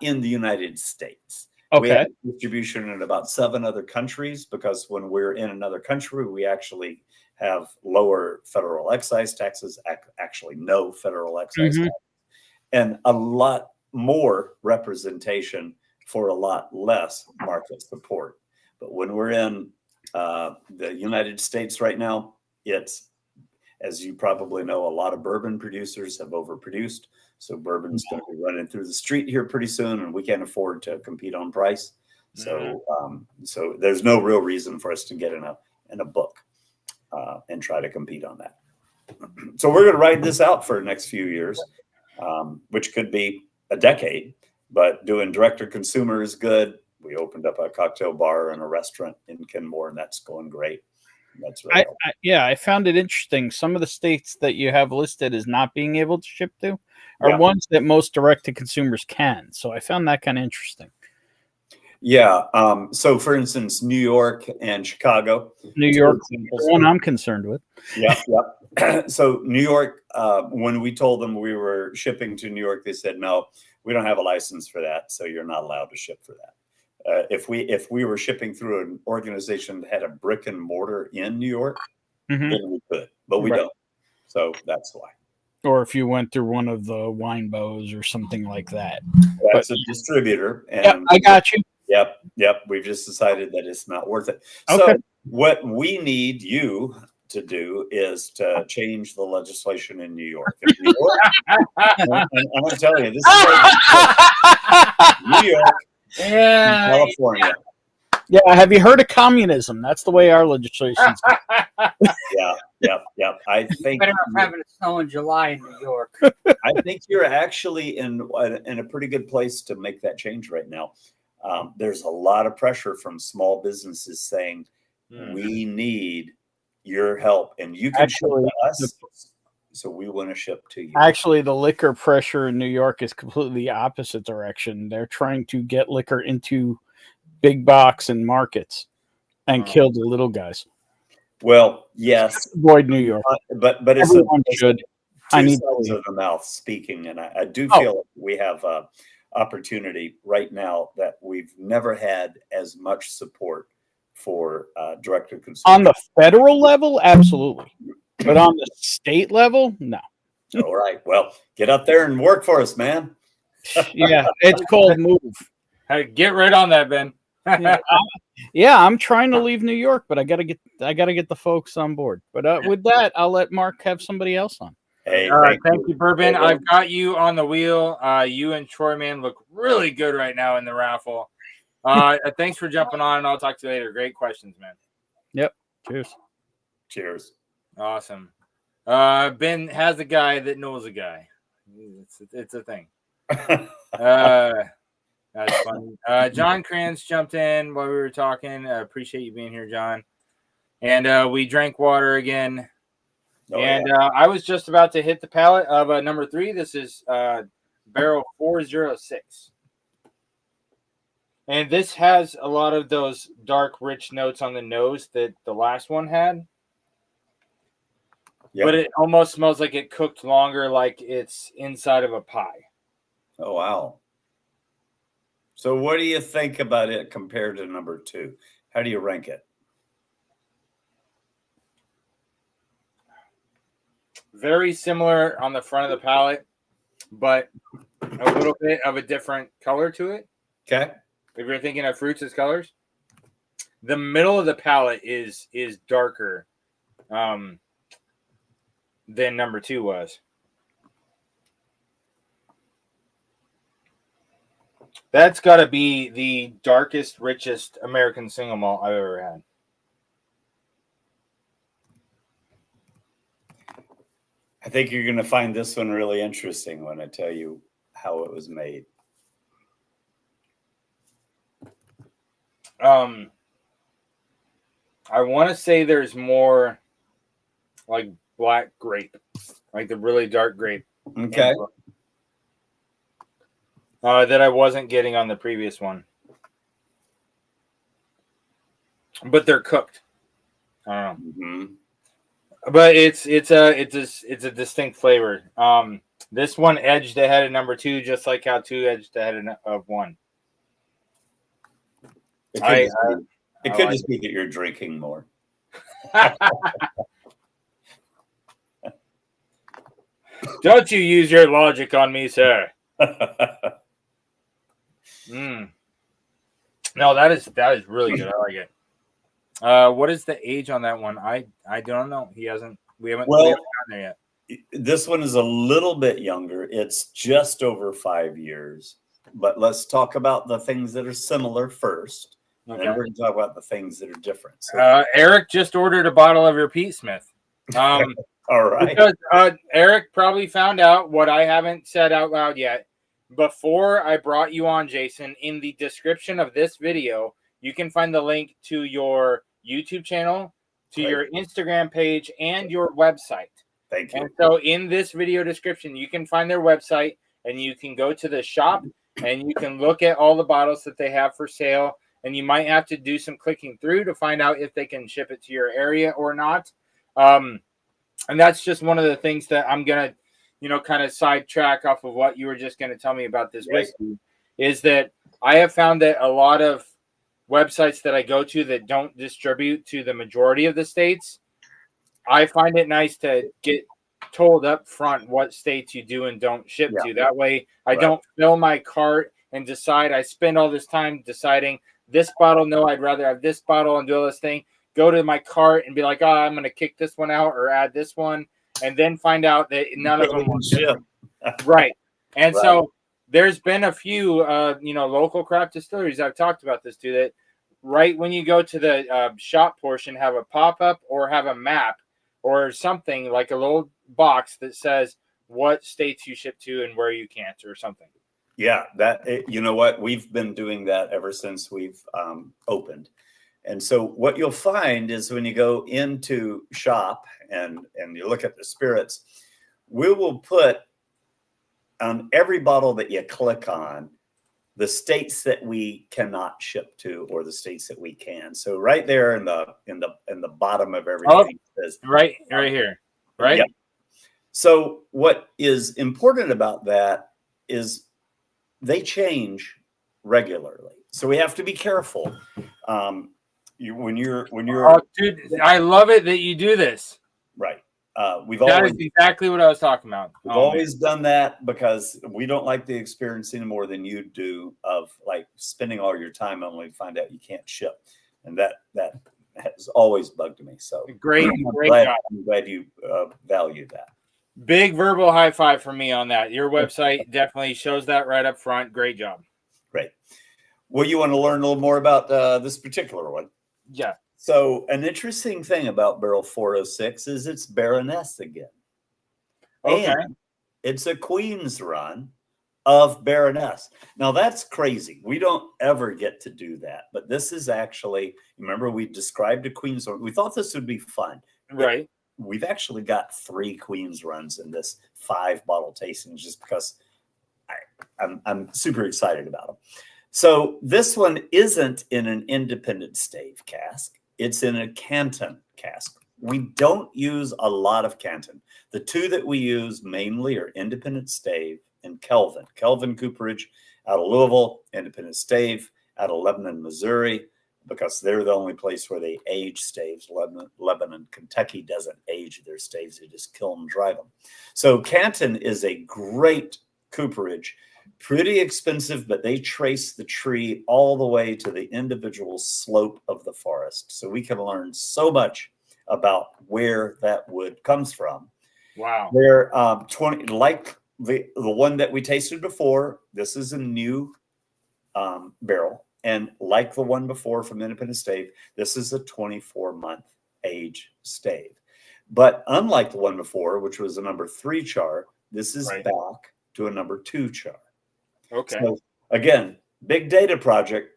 the United States. We Okay. have distribution in about 7 other countries, because when we're in another country, we actually have lower federal excise taxes, actually no federal excise tax, and a lot more representation for a lot less market support. But when we're in the United States right now, it's, as you probably know, a lot of bourbon producers have overproduced. So bourbon's going to be running through the street here pretty soon, and we can't afford to compete on price. So, so there's no real reason for us to get in a book and try to compete on that. So we're going to ride this out for the next few years, which could be a decade. But doing direct to consumer is good. We opened up a cocktail bar and a restaurant in Kenmore, and that's going great. That's right. I found it interesting. Some of the states that you have listed as not being able to ship to are ones that most direct to consumers can. So I found that kind of interesting. Yeah. So for instance, New York and Chicago. New York, the one I'm concerned with. Yeah. So New York, when we told them we were shipping to New York, they said, no, we don't have a license for that. So you're not allowed to ship for that. If we were shipping through an organization that had a brick and mortar in New York, then we could, but we don't. So that's why. Or if you went through one of the wine bows or something like that. That's a distributor. And I got you. Yep. We've just decided that it's not worth it. Okay. So what we need you to do is to change the legislation in New York. New York and I'm going to tell you, this is New York. Yeah, California. Yeah, have you heard of communism? That's the way our legislation's. Yep. I think better off having it snow in July in New York. I think you're actually in a pretty good place to make that change right now. There's a lot of pressure from small businesses saying we need your help, and you can ship to us. So we want to ship to you. Actually, the liquor pressure in New York is completely the opposite direction. They're trying to get liquor into big box and markets and kill the little guys. Well, yes. Avoid New York. But it's everyone should. I need sides of the mouth speaking, and I do feel like we have a opportunity right now that we've never had as much support for direct to consumer. On the federal level, absolutely. But on the state level, no. All right. Well, get up there and work for us, man. Yeah, it's called move. Hey, get right on that, Ben. Yeah, I'm trying to leave New York, but I gotta get the folks on board. But with that, I'll let Mark have somebody else on. Hey, thank you, Bourbon. I've got you on the wheel. You and TroyMan look really good right now in the raffle. Thanks for jumping on, and I'll talk to you later. Great questions, man. Yep. Cheers. Awesome. Ben has a guy that knows a guy. It's a thing. That's fun. John Kranz jumped in while we were talking. Appreciate you being here, John. And we drank water again. I was just about to hit the palate of number 3. This is barrel 406. And this has a lot of those dark, rich notes on the nose that the last one had. Yep. But it almost smells like it cooked longer, like it's inside of a pie. Oh, wow. So what do you think about it compared to number 2? How do you rank it? Very similar on the front of the palate, but a little bit of a different color to it. Okay. If you're thinking of fruits as colors, the middle of the palate is darker than number 2 was. That's got to be the darkest, richest American single malt I've ever had. I think you're going to find this one really interesting when I tell you how it was made. I want to say there's more like black grape, like the really dark grape. Okay. That I wasn't getting on the previous one. But they're cooked. I don't know. Mm-hmm. But it's a distinct flavor. This one edged ahead of number 2, just like how 2 edged ahead of 1. It could just be that you're drinking more. Don't you use your logic on me, sir. No, that is really good. I like it. What is the age on that one? I don't know. We haven't gotten there yet. This one is a little bit younger. It's just over 5 years. But let's talk about the things that are similar first. Okay. And then we're going to talk about the things that are different. So, Eric just ordered a bottle of your Pete Smith. All right. Because Eric probably found out what I haven't said out loud yet. Before I brought you on, Jason, in the description of this video, you can find the link to your YouTube channel, to your Instagram page, and your website. Thank you. And so in this video description, you can find their website, and you can go to the shop, and you can look at all the bottles that they have for sale, and you might have to do some clicking through to find out if they can ship it to your area or not. And that's just one of the things that I'm going to, kind of sidetrack off of what you were just going to tell me about this whiskey, is that I have found that a lot of websites that I go to that don't distribute to the majority of the states, I find it nice to get told up front what states you do and don't ship to. That way I don't fill my cart and decide, I spend all this time deciding this bottle, no, I'd rather have this bottle and do all this thing, go to my cart and be like, oh, I'm going to kick this one out or add this one, and then find out that none of them will ship. Right. And so there's been a few, local craft distilleries, I've talked about this too, that right when you go to the shop portion, have a pop-up or have a map or something like a little box that says what states you ship to and where you can't or something. Yeah, you know what? We've been doing that ever since we've opened. And so what you'll find is when you go into shop and you look at the spirits, we will put on every bottle that you click on the states that we cannot ship to or the states that we can. So right there in the bottom of everything says right here. Right. Yeah. So what is important about that is they change regularly. So we have to be careful. When you're dude, I love it that you do this. Right. That is exactly what I was talking about. We've always done that because we don't like the experience any more than you do of like spending all your time only to find out you can't ship. And that has always bugged me. So great job. I'm glad you value that. Big verbal high five for me on that. Your website definitely shows that right up front. Great job. Great. Well, you want to learn a little more about this particular one? Yeah. So an interesting thing about barrel 406 is it's baronesse again. Okay. And it's a Queens run of baronesse. Now that's crazy. We don't ever get to do that. But this is actually, remember we described a Queens run. We thought this would be fun. Right. We've actually got 3 Queens runs in this 5 bottle tasting just because I'm super excited about them. So this one isn't in an independent stave cask. It's in a Canton cask. We don't use a lot of Canton. The 2 that we use mainly are independent stave and Kelvin Cooperage out of Louisville, independent stave out of Lebanon, Missouri, because they're the only place where they age staves. Lebanon, Kentucky doesn't age their staves. They just kill them, dry them. So Canton is a great cooperage. Pretty expensive, but they trace the tree all the way to the individual slope of the forest. So we can learn so much about where that wood comes from. Wow. They're 20, like the one that we tasted before. This is a new barrel. And like the one before from Independent Stave, this is a 24-month age stave. But unlike the one before, which was a number 3 char, this is back to a number 2 char. Okay. So again, big data project.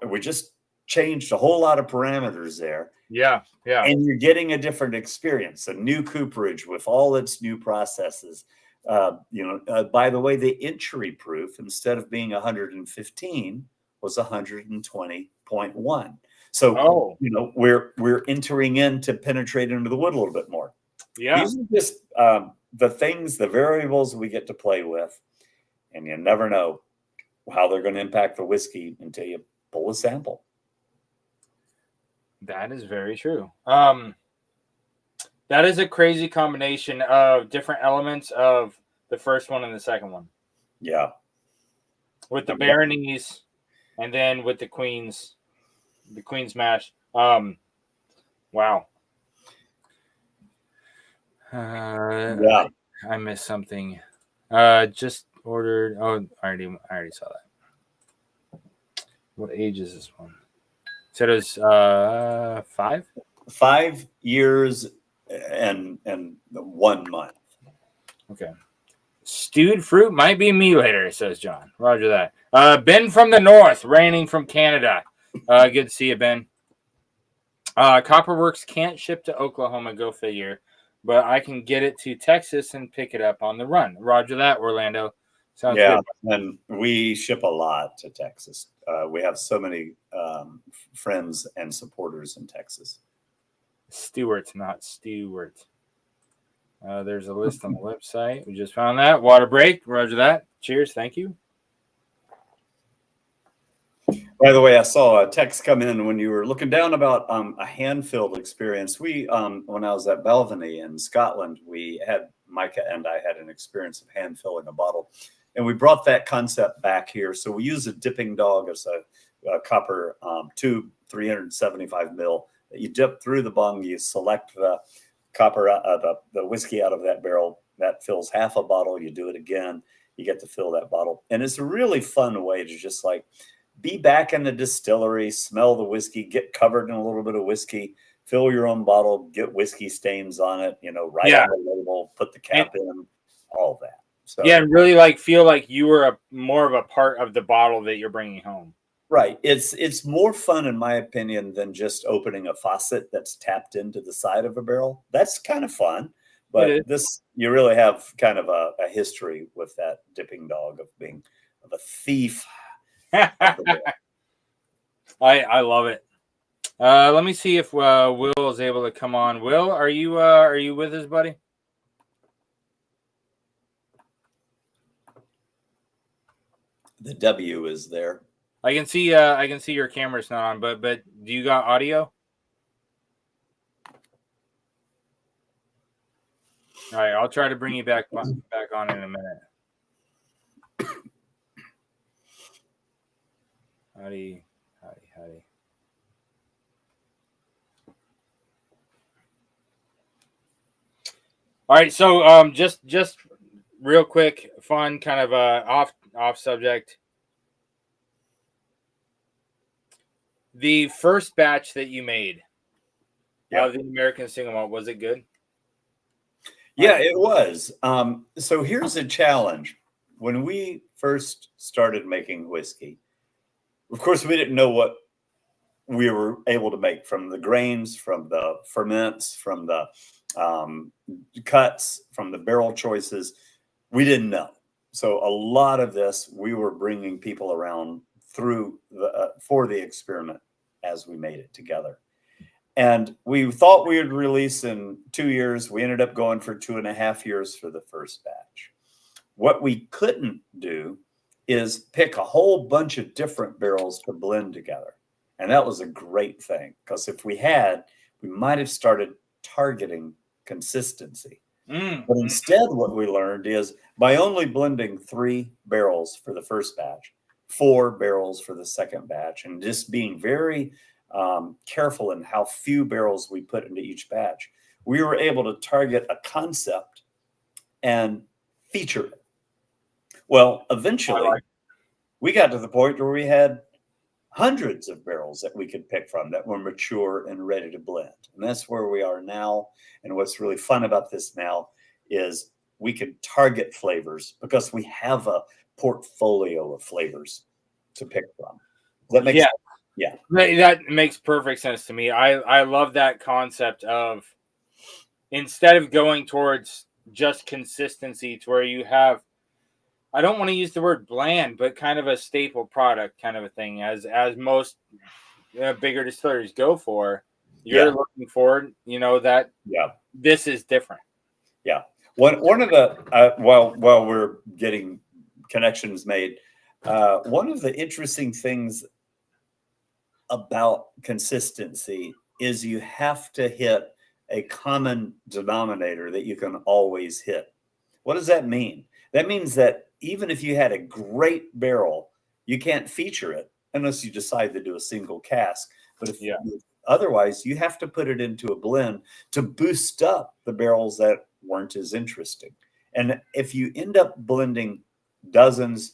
We just changed a whole lot of parameters there. Yeah. Yeah. And you're getting a different experience, a new cooperage with all its new processes. By the way, the entry proof, instead of being 115, was 120.1. So, we're entering in to penetrate into the wood a little bit more. Yeah. These are just the things, the variables we get to play with. And you never know how they're going to impact the whiskey until you pull a sample. That is very true. That is a crazy combination of different elements of the first one and the second one. Yeah. With the Baroneese and then with the Queens mash. Wow. Yeah. I missed something. Just ordered. Oh, I already saw that. What age is this one? So it was 5? 5 years and 1 month. Okay. Stewed fruit might be me later, says John. Roger that. Ben from the north, raining from Canada. Good to see you, Ben. Copperworks can't ship to Oklahoma, go figure, but I can get it to Texas and pick it up on the run. Roger that, Orlando. Sounds good. And we ship a lot to Texas. We have so many friends and supporters in Texas. Stewart, not Stewart. There's a list on the website. We just found that. Water break. Roger that. Cheers. Thank you. By the way, I saw a text come in when you were looking down about a hand-filled experience. We, when I was at Belvany in Scotland, Micah and I had an experience of hand-filling a bottle. And we brought that concept back here. So we use a dipping dog as a copper tube, 375 mil. You dip through the bung, you select the copper, the whiskey out of that barrel. That fills half a bottle. You do it again. You get to fill that bottle. And it's a really fun way to just like be back in the distillery, smell the whiskey, get covered in a little bit of whiskey, fill your own bottle, get whiskey stains on it, write on the label, put the cap in, all that. So, yeah, and really like feel like you were more of a part of the bottle that you're bringing home. Right. It's more fun, in my opinion, than just opening a faucet that's tapped into the side of a barrel. That's kind of fun. But you really have kind of a history with that dipping dog of being a thief. I love it. Let me see if Will is able to come on. Will, are you with us, buddy? The W is there. I can see your camera's not on, but do you got audio? All right, I'll try to bring you back on in a minute. Howdy. All right, so just real quick, fun kind of off subject. The first batch that you made of the American single malt, was it good? Yeah, it was. So here's a challenge. When we first started making whiskey, of course, we didn't know what we were able to make from the grains, from the ferments, from the cuts, from the barrel choices. We didn't know. So a lot of this, we were bringing people around through for the experiment as we made it together. And we thought we would release in 2 years. We ended up going for 2.5 years for the first batch. What we couldn't do is pick a whole bunch of different barrels to blend together. And that was a great thing, because if we had, we might have started targeting consistency. But instead, what we learned is by only blending 3 barrels for the first batch, 4 barrels for the second batch, and just being very careful in how few barrels we put into each batch, we were able to target a concept and feature it. Well, eventually, we got to the point where we had hundreds of barrels that we could pick from that were mature and ready to blend. And that's where we are now. And what's really fun about this now is we can target flavors because we have a portfolio of flavors to pick from. That makes sense? Yeah. That makes perfect sense to me. I love that concept of, instead of going towards just consistency to where you have, I don't want to use the word bland, but kind of a staple product kind of a thing, as most bigger distilleries go for. You're looking forward, that this is different. Yeah. One of the, while we're getting connections made, one of the interesting things about consistency is you have to hit a common denominator that you can always hit. What does that mean? That means that even if you had a great barrel, you can't feature it unless you decide to do a single cask. But if otherwise, you have to put it into a blend to boost up the barrels that weren't as interesting. And if you end up blending dozens,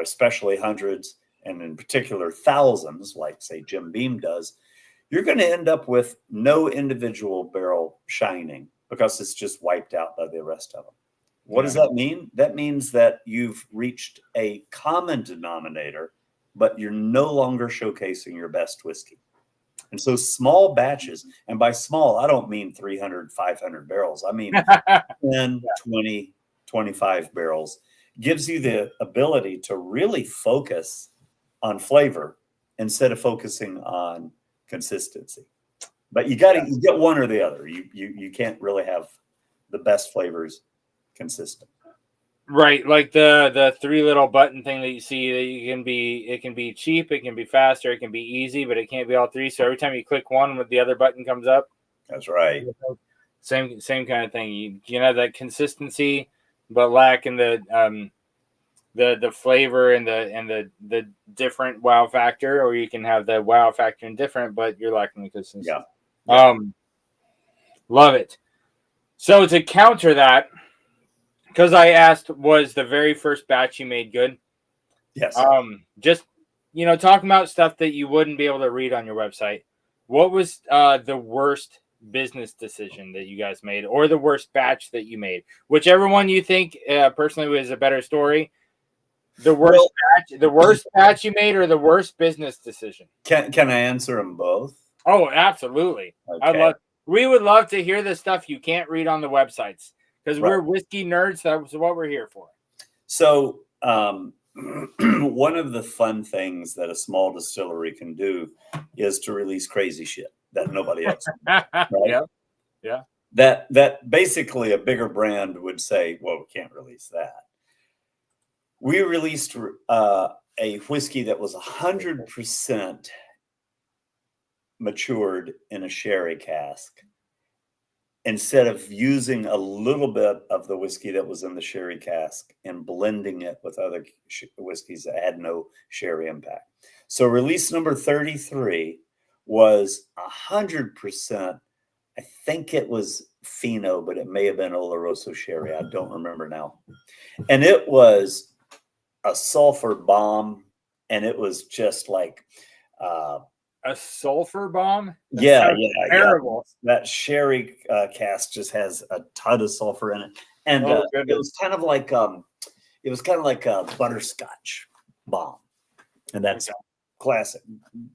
especially hundreds, and in particular thousands, like say Jim Beam does, you're going to end up with no individual barrel shining because it's just wiped out by the rest of them. What does that mean? That means that you've reached a common denominator, but you're no longer showcasing your best whiskey. And so small batches, and by small, I don't mean 300, 500 barrels. I mean 10, 20, 25 barrels, gives you the ability to really focus on flavor instead of focusing on consistency. But you get one or the other. You can't really have the best flavors consistent. Right, like the three little button thing that you see, that it can be cheap, it can be faster, it can be easy, but it can't be all three. So every time you click one, the other button comes up. That's right. Same kind of thing. You know, that consistency, but lacking the flavor and the different wow factor, or you can have the wow factor and different, but you're lacking the consistency. Love it. So to counter that, because I asked, was the very first batch you made good? Yes. Just, talking about stuff that you wouldn't be able to read on your website. What was the worst business decision that you guys made, or the worst batch that you made? Whichever one you think personally was a better story. The worst batch you made, or the worst business decision? Can I answer them both? Oh, absolutely. Okay. We would love to hear the stuff you can't read on the websites, because we're whiskey nerds. That's what we're here for. So one of the fun things that a small distillery can do is to release crazy shit that nobody else can. Right? Yeah. That basically a bigger brand would say, well, we can't release that. We released a whiskey that was 100% matured in a sherry cask, instead of using a little bit of the whiskey that was in the sherry cask and blending it with other whiskeys that had no sherry impact. So release number 33 was 100%. I think it was Fino, but it may have been Oloroso sherry. I don't remember now. And it was a sulfur bomb, and it was just like a sulfur bomb. Yeah, terrible. That sherry cask just has a ton of sulfur in it, and it was kind of like a butterscotch bomb, and that's classic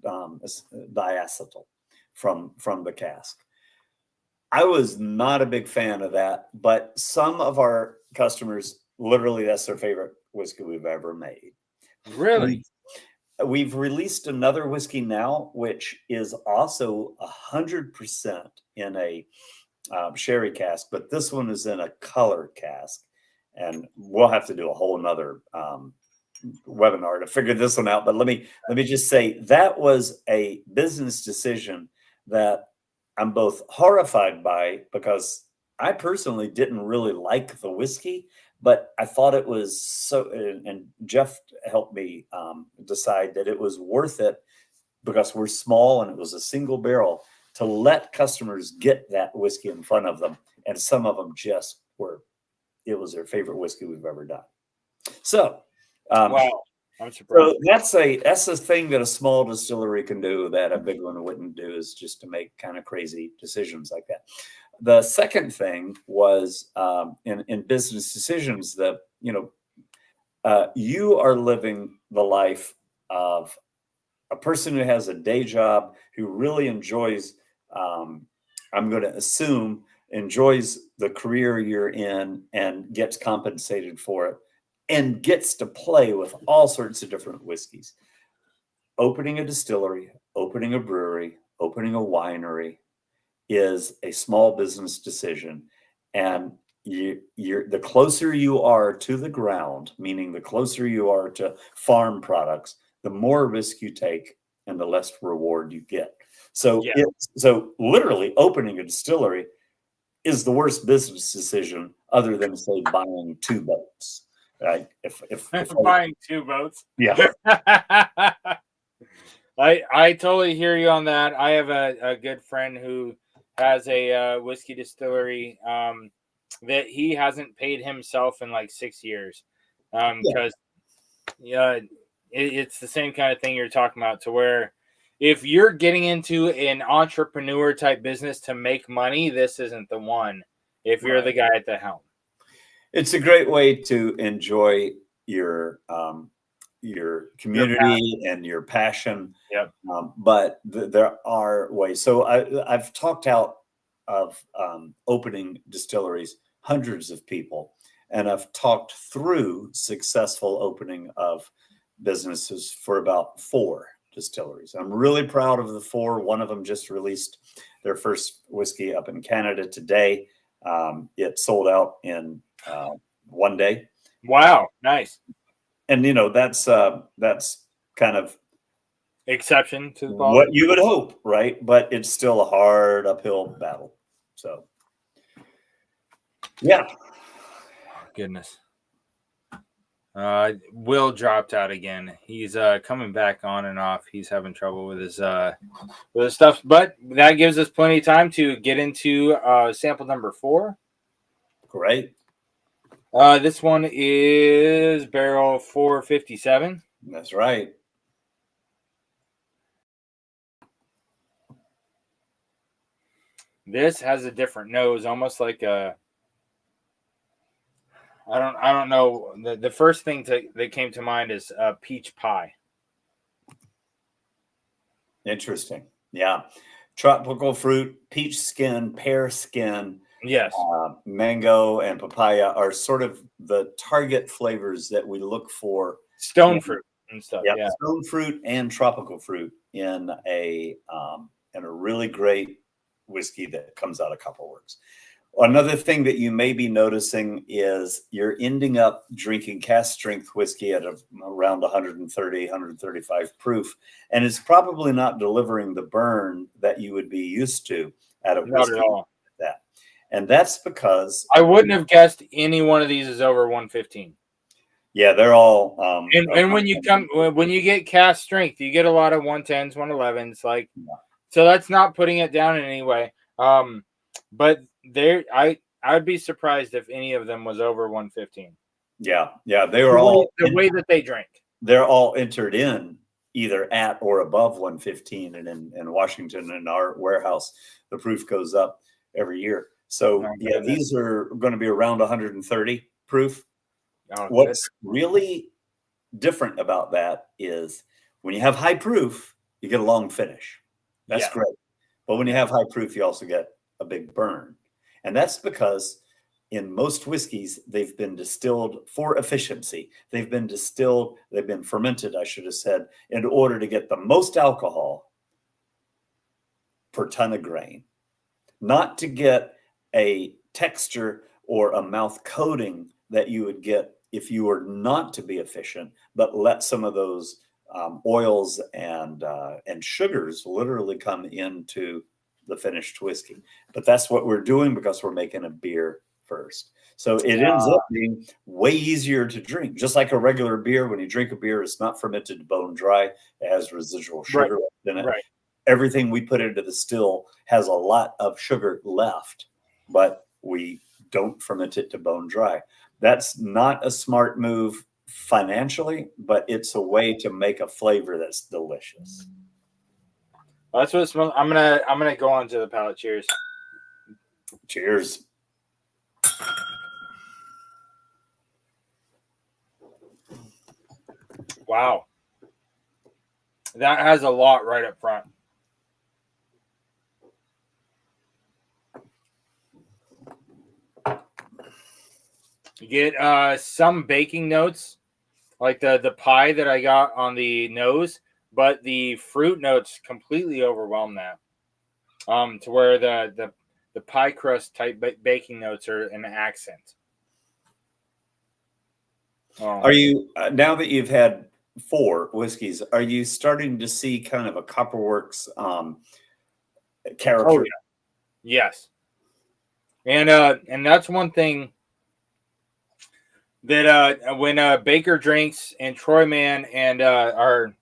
diacetyl from the cask. I was not a big fan of that, but some of our customers, literally, that's their favorite whiskey we've ever made. Really? We've released another whiskey now, which is also 100% in a sherry cask, but this one is in a color cask. And we'll have to do a whole nother webinar to figure this one out. But let me just say that was a business decision that I'm both horrified by, because I personally didn't really like the whiskey, but I thought it was so, and Jeff helped me decide that it was worth it, because we're small and it was a single barrel, to let customers get that whiskey in front of them. And some of them just were, it was their favorite whiskey we've ever done. So, wow, I'm surprised. So that's a thing that a small distillery can do that a big one wouldn't do, is just to make kind of crazy decisions like that. The second thing was in business decisions that, you are living the life of a person who has a day job, who really enjoys, I'm going to assume, enjoys the career you're in and gets compensated for it, and gets to play with all sorts of different whiskeys. Opening a distillery, opening a brewery, opening a winery is a small business decision. And you're the closer you are to the ground, meaning the closer you are to farm products, the more risk you take and the less reward you get. So Yeah. so literally opening a distillery is the worst business decision other than, say, buying 2 boats, right? If Buying 2 boats. yeah. I totally hear you on that. I have a good friend who has a whiskey distillery that he hasn't paid himself in like 6 years because it's the same kind of thing you're talking about, to where if you're getting into an entrepreneur type business to make money, this isn't the one if you're the guy at the helm. It's a great way to enjoy your community and your passion. Yep. But there are ways. So I've talked out of opening distilleries, hundreds of people, and I've talked through successful opening of businesses for about 4 distilleries. I'm really proud of the 4. One of them just released their first whiskey up in Canada today. It sold out in 1 day. Wow, nice. And that's kind of Exception to the ball. what you would hope, right? But it's still a hard uphill battle. So, yeah. Goodness. Will dropped out again. He's coming back on and off. He's having trouble with his stuff, but that gives us plenty of time to get into sample number 4. Great. This one is barrel 457. That's right. This has a different nose, almost like a. I don't know. The first thing that came to mind is peach pie. Interesting. Yeah. Tropical fruit, peach skin, pear skin. Yes. Mango and papaya are sort of the target flavors that we look for. Stone fruit and stuff. Yep, Yeah. stone fruit and tropical fruit in a really great whiskey that comes out of Copperworks. Another thing that you may be noticing is you're ending up drinking cask strength whiskey at around 130, 135 proof, and it's probably not delivering the burn that you would be used to out of whiskey. Not at all. That. And that's because I wouldn't have guessed any one of these is over 115. Yeah, they're all. And when you get cask strength, you get a lot of 110s, 111s, like. So that's not putting it down in any way. But I'd be surprised if any of them was over 115. Yeah, they were all the way that they drank. They're all entered in either at or above 115, and in Washington, in our warehouse, the proof goes up every year. So these are going to be around 130 proof. What's really different about that is when you have high proof, you get a long finish. That's great. But when you have high proof, you also get a big burn. And that's because in most whiskeys, they've been distilled for efficiency. They've been fermented, I should have said, in order to get the most alcohol per ton of grain, not to get a texture or a mouth coating that you would get if you were not to be efficient, but let some of those oils and sugars literally come into the finished whiskey. But that's what we're doing because we're making a beer first. So it ends up being way easier to drink. Just like a regular beer, when you drink a beer, it's not fermented to bone dry. It has residual sugar in it. Right. Everything we put into the still has a lot of sugar left, but we don't ferment it to bone dry. That's not a smart move financially, but it's a way to make a flavor that's delicious. Well, that's what it smells. I'm gonna go on to the palate. Cheers. Cheers. Wow. That has a lot right up front. You get some baking notes, like the pie that I got on the nose, but the fruit notes completely overwhelm that. To where the pie crust type baking notes are an accent. Are you now that you've had 4 whiskeys, are you starting to see kind of a Copperworks character. Oh, yeah. Yes. And that's one thing that when Baker Drinks and TroyMan and our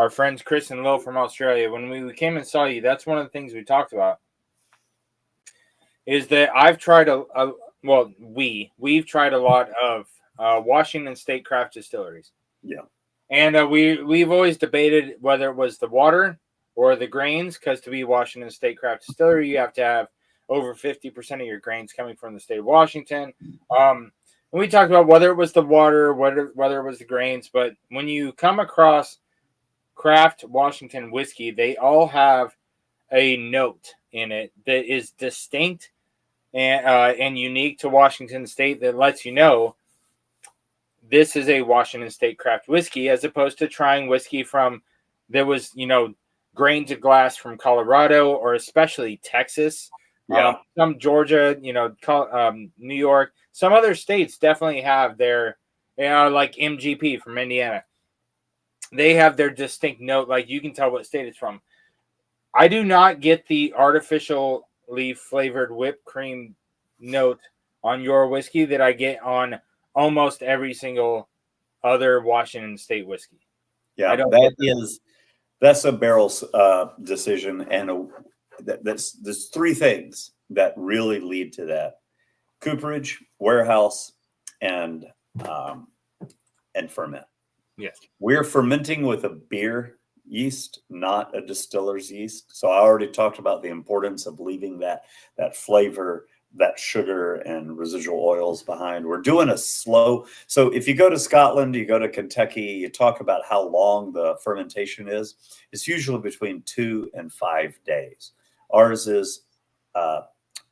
friends Chris and Lil from Australia, when we came and saw you, that's one of the things we talked about. Is that I've tried we've tried a lot of Washington State craft distilleries. Yeah. And we've always debated whether it was the water or the grains, because to be Washington State craft distillery, you have to have over 50% of your grains coming from the state of Washington. And we talked about whether it was the water, whether it was the grains. But when you come across craft Washington whiskey, they all have a note in it that is distinct and unique to Washington State that lets you know this is a Washington State craft whiskey, as opposed to trying whiskey from that was, grain to glass from Colorado or especially Texas. Yeah. Some Georgia, New York, some other states definitely have their, like MGP from Indiana. They have their distinct note, like you can tell what state it's from. I do not get the artificially flavored whipped cream note on your whiskey that I get on almost every single other Washington State whiskey. Yeah, that's a barrel's decision, and there's three things that really lead to that: cooperage, warehouse, and ferment. Yes, we're fermenting with a beer yeast, not a distiller's yeast. So I already talked about the importance of leaving that flavor, that sugar and residual oils behind. We're doing a slow. So if you go to Scotland, you go to Kentucky, you talk about how long the fermentation is. It's usually between 2 and 5 days. Ours is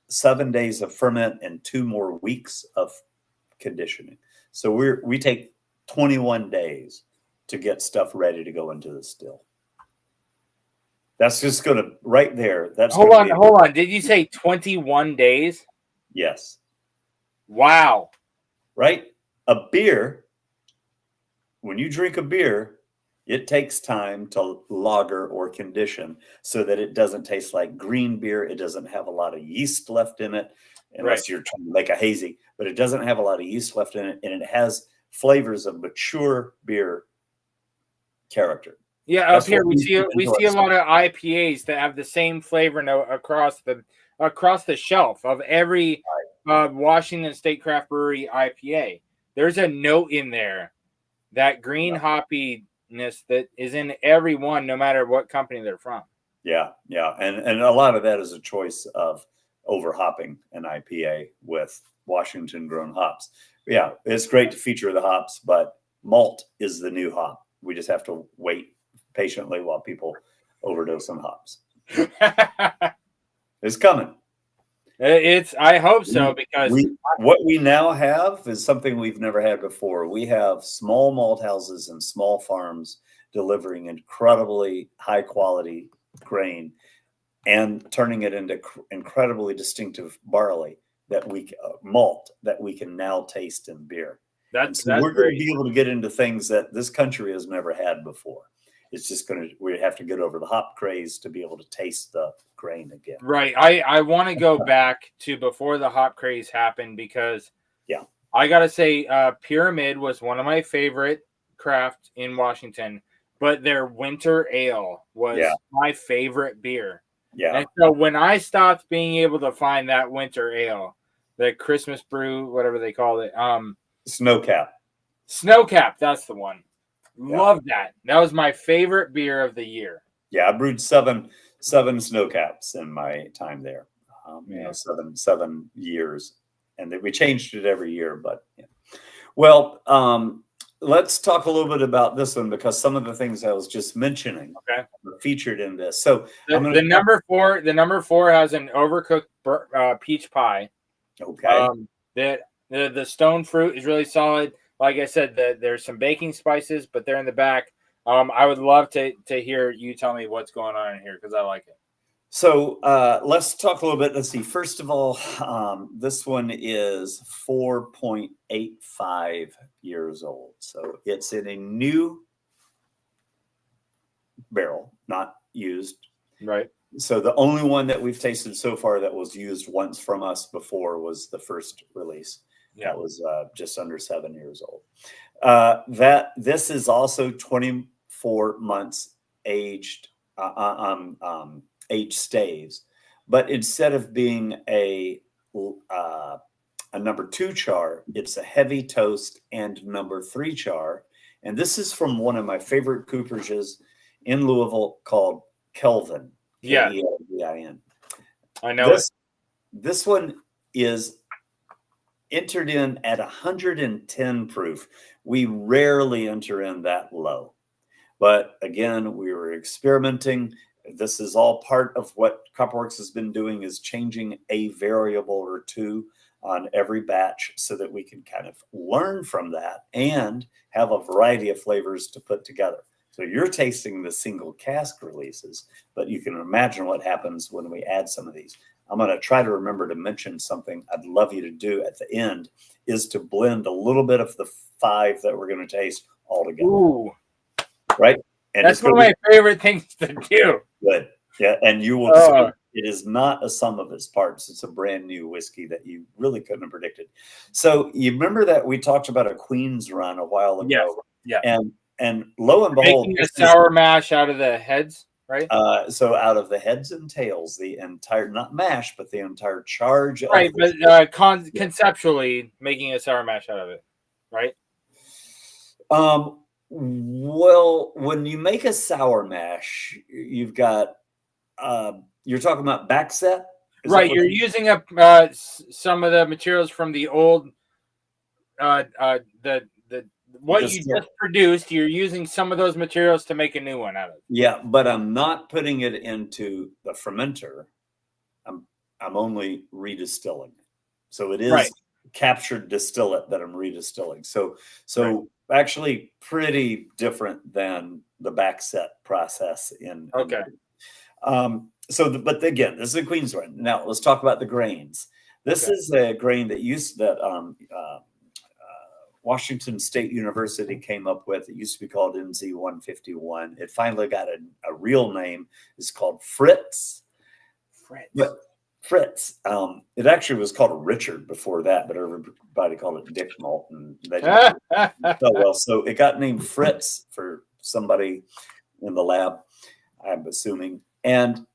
7 days of ferment and 2 more weeks of conditioning. So we take 21 days to get stuff ready to go into the still. That's just going to right there. That's hold on. Did you say 21 days? Yes. Wow. Right? A beer, when you drink a beer, it takes time to lager or condition so that it doesn't taste like green beer. It doesn't have a lot of yeast left in it, unless you're trying to make a hazy, but it doesn't have a lot of yeast left in it, and it has flavors of mature beer character. Yeah, up here we see a lot of IPAs that have the same flavor note across the shelf of every Washington State Craft Brewery IPA. There's a note in there, that green hoppiness that is in every one, no matter what company they're from. Yeah, and a lot of that is a choice of over hopping an IPA with Washington grown hops. Yeah, it's great to feature the hops, but malt is the new hop. We just have to wait patiently while people overdose on hops. It's coming. I hope so, because what we now have is something we've never had before. We have small malt houses and small farms delivering incredibly high quality grain and turning it into incredibly distinctive barley malt that we can now taste in beer. That's we're going to be able to get into things that this country has never had before. It's just we have to get over the hop craze to be able to taste the grain again. Right. I want to go back to before the hop craze happened, because I got to say Pyramid was one of my favorite craft in Washington, but their winter ale was my favorite beer. Yeah. And so when I stopped being able to find that winter ale, the Christmas brew, whatever they call it, Snowcap, that's the one. Love that. That was my favorite beer of the year. Yeah, I brewed seven Snowcaps in my time there. 7 years, and we changed it every year. But well, let's talk a little bit about this one, because some of the things I was just mentioning are featured in this. So the number four has an overcooked peach pie. Okay. The stone fruit is really solid. Like I said, there's some baking spices, but they're in the back. I would love to hear you tell me what's going on in here, because I like it. So let's talk a little bit. Let's see. First of all, this one is 4.85 years old. So it's in a new barrel, not used. Right. So the only one that we've tasted so far that was used once from us before was the first release. Yeah. That was just under 7 years old. This is also 24 months aged aged staves, but instead of being a number 2 char, it's a heavy toast and number 3 char. And this is from one of my favorite cooperages in Louisville called Kelvin. Yeah. Kelvin. I know this one is entered in at 110 proof. We rarely enter in that low. But again, we were experimenting. This is all part of what Copperworks has been doing, is changing a variable or two on every batch so that we can kind of learn from that and have a variety of flavors to put together. So you're tasting the single cask releases, but you can imagine what happens when we add some of these. I'm going to try to remember to mention something I'd love you to do at the end, is to blend a little bit of the 5 that we're going to taste all together. Ooh. Right? And that's one of my favorite things to do. Good. Yeah. And you will see it is not a sum of its parts. It's a brand new whiskey that you really couldn't have predicted. So you remember that we talked about a Queens run a while ago. Yes. Yeah. And lo and behold, making a sour mash out of the heads, right? So out of the heads and tails, the entire, not mash, but the entire charge. Right, but conceptually making a sour mash out of it, right? Well, when you make a sour mash, you've got, you're talking about backset? Right, you're using up some of the materials from the old, what you just produced. You're using some of those materials to make a new one out of it. Yeah, but I'm not putting it into the fermenter. I'm only redistilling it. So it is captured distillate that I'm redistilling. So actually pretty different than the backset process in. Okay. But again, this is a Queens run. Now let's talk about the grains. This is a grain that Washington State University came up with. It used to be called NZ151. It finally got a real name. It's called Fritz. Fritz. It actually was called Richard before that, but everybody called it Dick Malt, and they didn't so well. So it got named Fritz for somebody in the lab, I'm assuming. And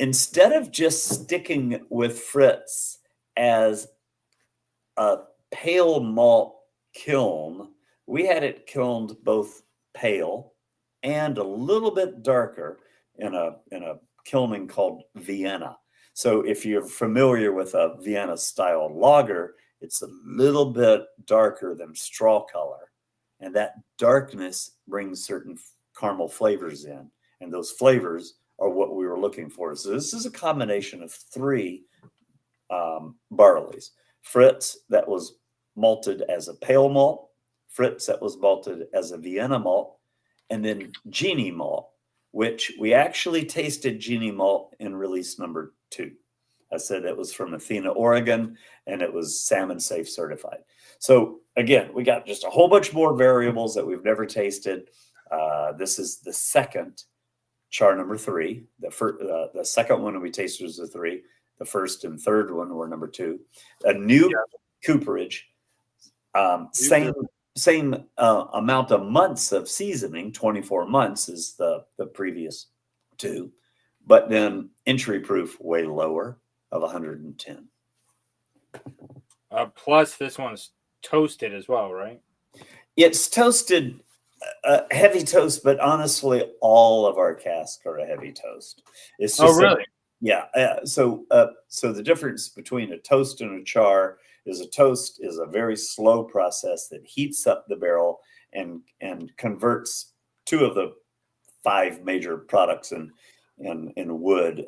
instead of just sticking with Fritz as a pale malt kiln, we had it kilned both pale and a little bit darker in a kilning called Vienna. So if you're familiar with a Vienna style lager, it's a little bit darker than straw color, and that darkness brings certain caramel flavors in, and those flavors are what we were looking for. So this is a combination of 3 barleys. Fritz, that was malted as a pale malt, Fritz, that was malted as a Vienna malt, and then Genie malt, which we actually tasted Genie malt in release number 2. I said it was from Athena, Oregon, and it was salmon safe certified. So again, we got just a whole bunch more variables that we've never tasted. This is the second char number 3. The second one we tasted was the 3. The first and third one were number 2. A new cooperage, same amount of months of seasoning, 24 months is the previous 2, but then entry proof way lower of 110. Plus this one's toasted as well, right? It's toasted, heavy toast, but honestly, all of our casks are a heavy toast. It's just really? Yeah. So the difference between a toast and a char is a toast is a very slow process that heats up the barrel and converts 2 of the 5 major products in wood,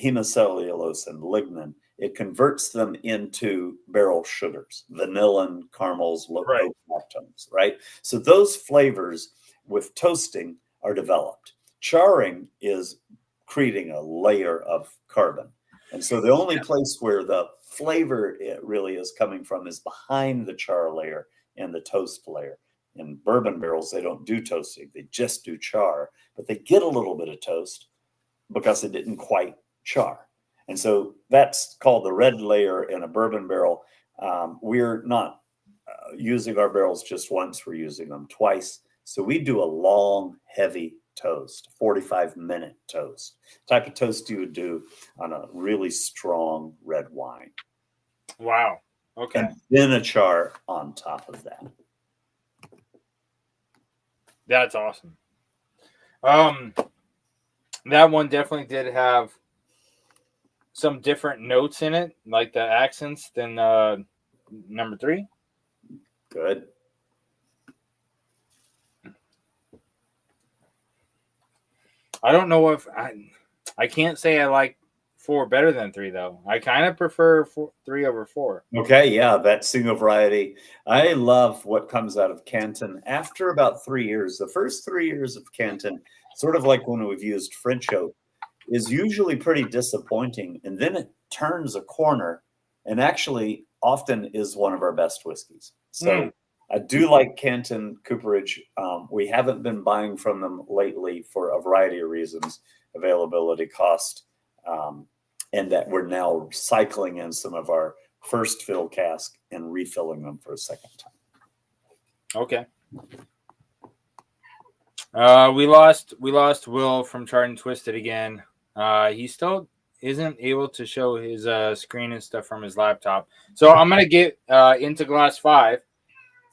hemicellulose and lignin. It converts them into barrel sugars, vanillin, caramels, low lactones, right? So those flavors with toasting are developed. Charring is creating a layer of carbon. And so the only place where the flavor it really is coming from is behind the char layer and the toast layer. In bourbon barrels, they don't do toasting. They just do char, but they get a little bit of toast. because it didn't quite char. And so that's called the red layer in a bourbon barrel. We're not using our barrels just once, we're using them twice. So we do a long, heavy toast, 45-minute toast, type of toast you would do on a really strong red wine. Wow. Okay. And then a char on top of that. That's awesome. That one definitely did have some different notes in it, like the accents, than number 3. Good. I don't know if I can't say I like 4 better than 3 though. I kind of prefer 3 over 4. Okay, yeah, that single variety. I love what comes out of Canton after about 3 years. The first 3 years of Canton, sort of like when we've used French oak, is usually pretty disappointing, and then it turns a corner and actually often is one of our best whiskeys. So I do like Canton Cooperage. We haven't been buying from them lately for a variety of reasons, availability, cost, and that we're now cycling in some of our first fill cask and refilling them for a second time. Okay. We lost Will from Chart and Twisted again. He still isn't able to show his screen and stuff from his laptop. So I'm gonna get into glass 5.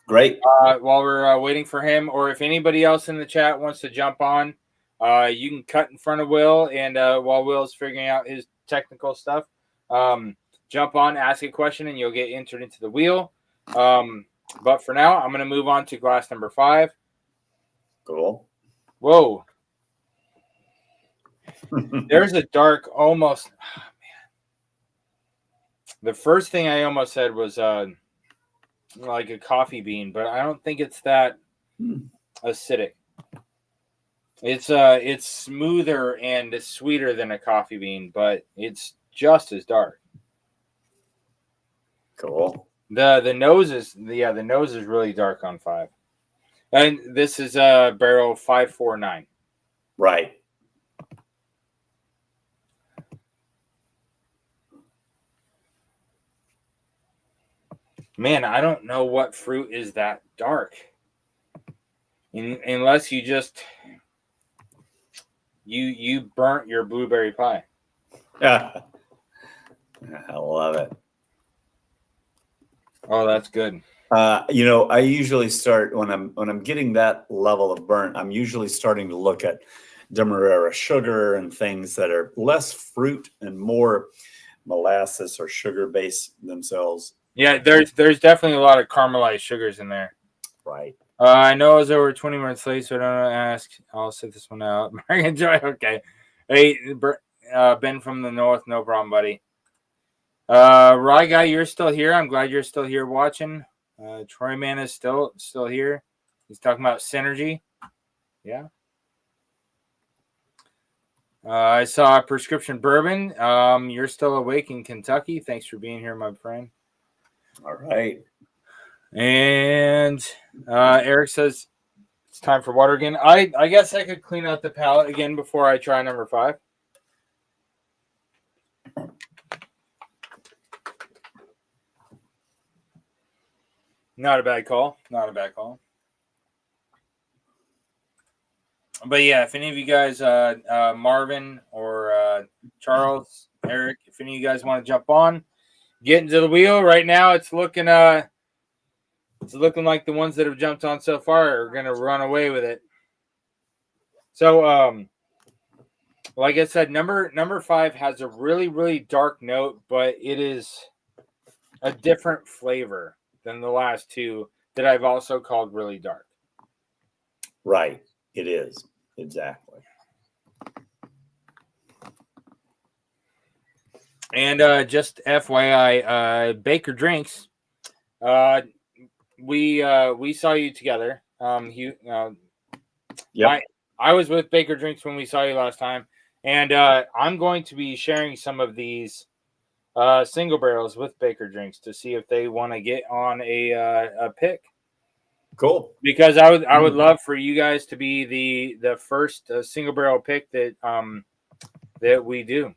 Great. While we're waiting for him, or if anybody else in the chat wants to jump on, you can cut in front of Will, and while Will's figuring out his technical stuff, jump on, ask a question, and you'll get entered into the wheel. But for now, I'm gonna move on to glass number 5. Cool. Whoa. There's a dark almost. Oh, man. The first thing I almost said was like a coffee bean, but I don't think it's that acidic. It's smoother and sweeter than a coffee bean, but it's just as dark. Cool. The nose is really dark on 5. And this is a barrel 549. Right. Man, I don't know what fruit is that dark. Unless you just you burnt your blueberry pie. Yeah. I love it. Oh, that's good. I usually start when I'm getting that level of burnt, I'm usually starting to look at Demerara sugar and things that are less fruit and more molasses or sugar based themselves. Yeah, there's definitely a lot of caramelized sugars in there. Right. I know I was over 20 minutes late, so I don't ask. I'll sit this one out. Enjoy. Okay. Hey, Ben from the north, no problem, buddy. Rye guy, you're still here. I'm glad you're still here watching. TroyMan is still here. He's talking about synergy. Yeah. I saw Prescription Bourbon. You're still awake in Kentucky. Thanks for being here, my friend. All right. And Eric says it's time for water again. I guess I could clean out the palate again before I try number 5. Not a bad call. Not a bad call. But yeah, if any of you guys, Marvin or Charles, Eric, if any of you guys want to jump on, get into the wheel right now. It's looking like the ones that have jumped on so far are gonna run away with it. So, like I said, number 5 has a really, really dark note, but it is a different flavor than the last 2 that I've also called really dark. Right. It is. Exactly. And just FYI, Baker Drinks, we saw you together. Yep. I was with Baker Drinks when we saw you last time, and I'm going to be sharing some of these single barrels with Baker Drinks to see if they want to get on a pick. Cool. Because I would love for you guys to be the first single barrel pick that that we do.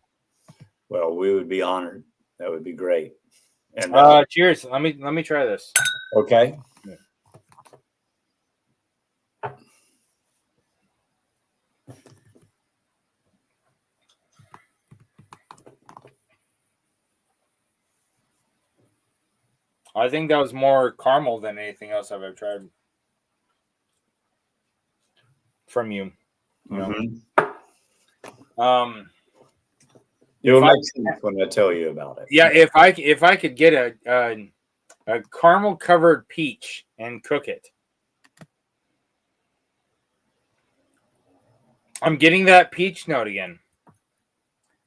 Well, we would be honored. That would be great. And cheers. Let me try this. okay. I think that was more caramel than anything else I've ever tried from you. You'll make sense when I tell you about it. Yeah, if I could get a caramel covered peach and cook it. I'm getting that peach note again.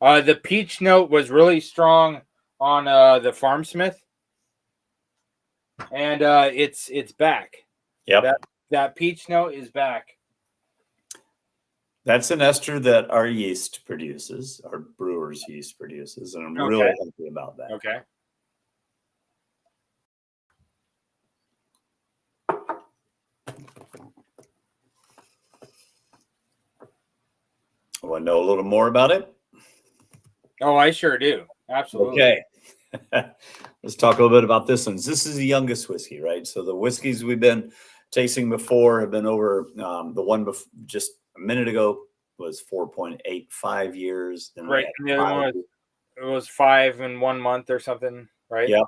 The peach note was really strong on the Farm Smith, and it's back. Yep. That peach note is back. That's an ester that our yeast produces, our brewer's yeast produces, and I'm really happy about that. Okay. Want to know a little more about it? Oh, I sure do. Absolutely. Okay. Let's talk a little bit about this one. This is the youngest whiskey, right? So the whiskeys we've been tasting before have been over the one just a minute ago was 4.85 years. Then right. And the other one was 5 in 1 month or something, right? Yep.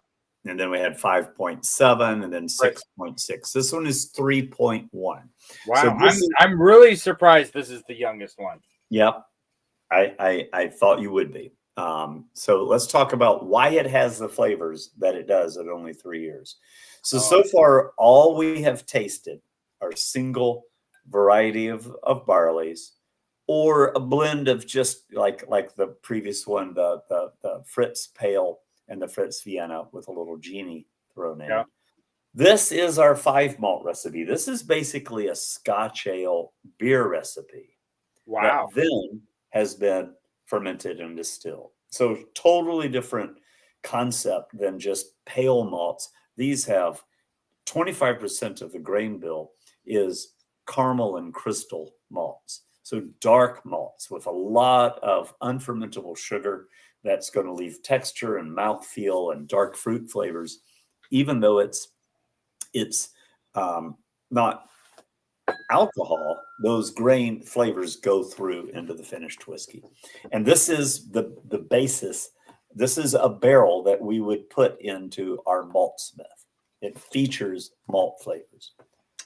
And then we had 5.7 and then 6.6. This one is 3.1. Wow. So I'm really surprised this is the youngest one. Yep. I thought you would be. So let's talk about why it has the flavors that it does at only 3 years. So far, all we have tasted are single variety of barleys, or a blend of just like the previous one, the Fritz Pale and the Fritz Vienna with a little genie thrown in. Yeah. This is our 5 malt recipe. This is basically a Scotch ale beer recipe. Wow. That then has been fermented and distilled. So totally different concept than just pale malts. These have 25% of the grain bill is caramel and crystal malts. So dark malts with a lot of unfermentable sugar that's going to leave texture and mouthfeel and dark fruit flavors, even though it's not alcohol. Those grain flavors go through into the finished whiskey. And this is the basis. This is a barrel that we would put into our malt smith. It features malt flavors.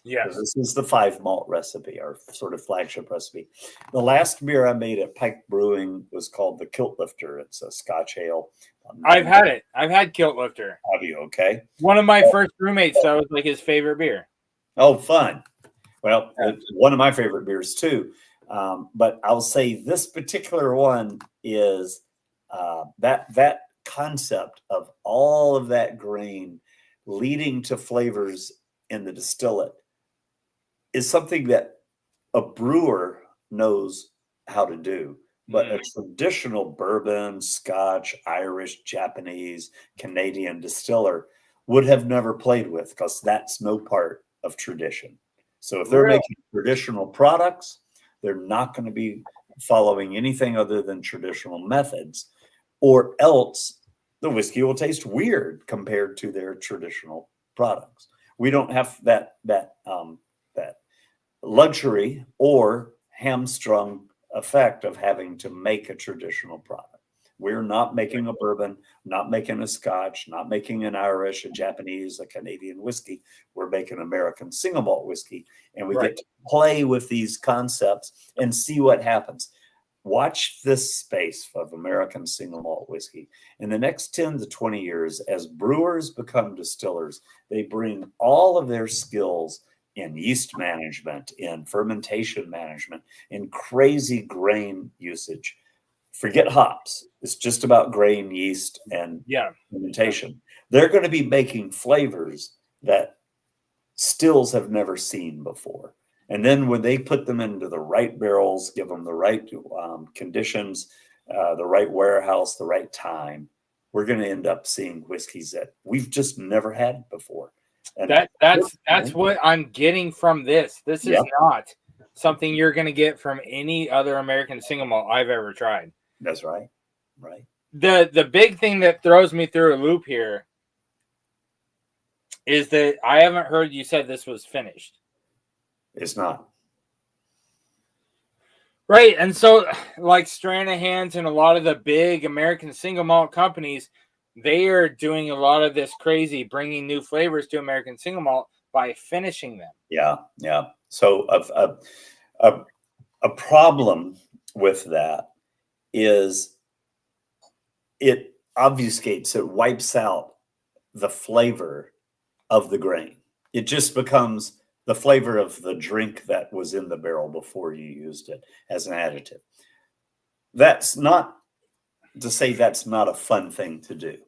Yes. So this is the 5 malt recipe, our sort of flagship recipe. The last beer I made at Pike Brewing was called the Kilt Lifter. It's a Scotch ale. I've had it. I've had Kilt Lifter. Have you? Okay. One of my first roommates, that was like his favorite beer. Oh, fun. Well, it's one of my favorite beers too. But I'll say this particular one is that concept of all of that grain leading to flavors in the distillate is something that a brewer knows how to do. But a traditional bourbon, Scotch, Irish, Japanese, Canadian distiller would have never played with, because that's no part of tradition. So if they're making traditional products, they're not going to be following anything other than traditional methods, or else the whiskey will taste weird compared to their traditional products. We don't have that luxury or hamstrung effect of having to make a traditional product. We're not making a bourbon, not making a Scotch, not making an Irish, a Japanese, a Canadian whiskey. We're making American single malt whiskey, and we get to play with these concepts and see what happens. Watch this space of American single malt whiskey. In the next 10 to 20 years, as brewers become distillers, they bring all of their skills in yeast management, in fermentation management, in crazy grain usage. Forget hops. It's just about grain, yeast, and fermentation. They're going to be making flavors that stills have never seen before. And then when they put them into the right barrels, give them the right conditions, the right warehouse, the right time, we're going to end up seeing whiskeys that we've just never had before. And that's what I'm getting from this. This is not something you're going to get from any other American single malt I've ever tried. That's right. Right. The big thing that throws me through a loop here is that I haven't heard you said this was finished. It's not. Right. And so, like Stranahan's and a lot of the big American single malt companies, they are doing a lot of this crazy bringing new flavors to American single malt by finishing them. Yeah. Yeah. So a problem with that is it obfuscates, it wipes out the flavor of the grain. It just becomes the flavor of the drink that was in the barrel before you used it as an additive. That's not to say that's not a fun thing to do,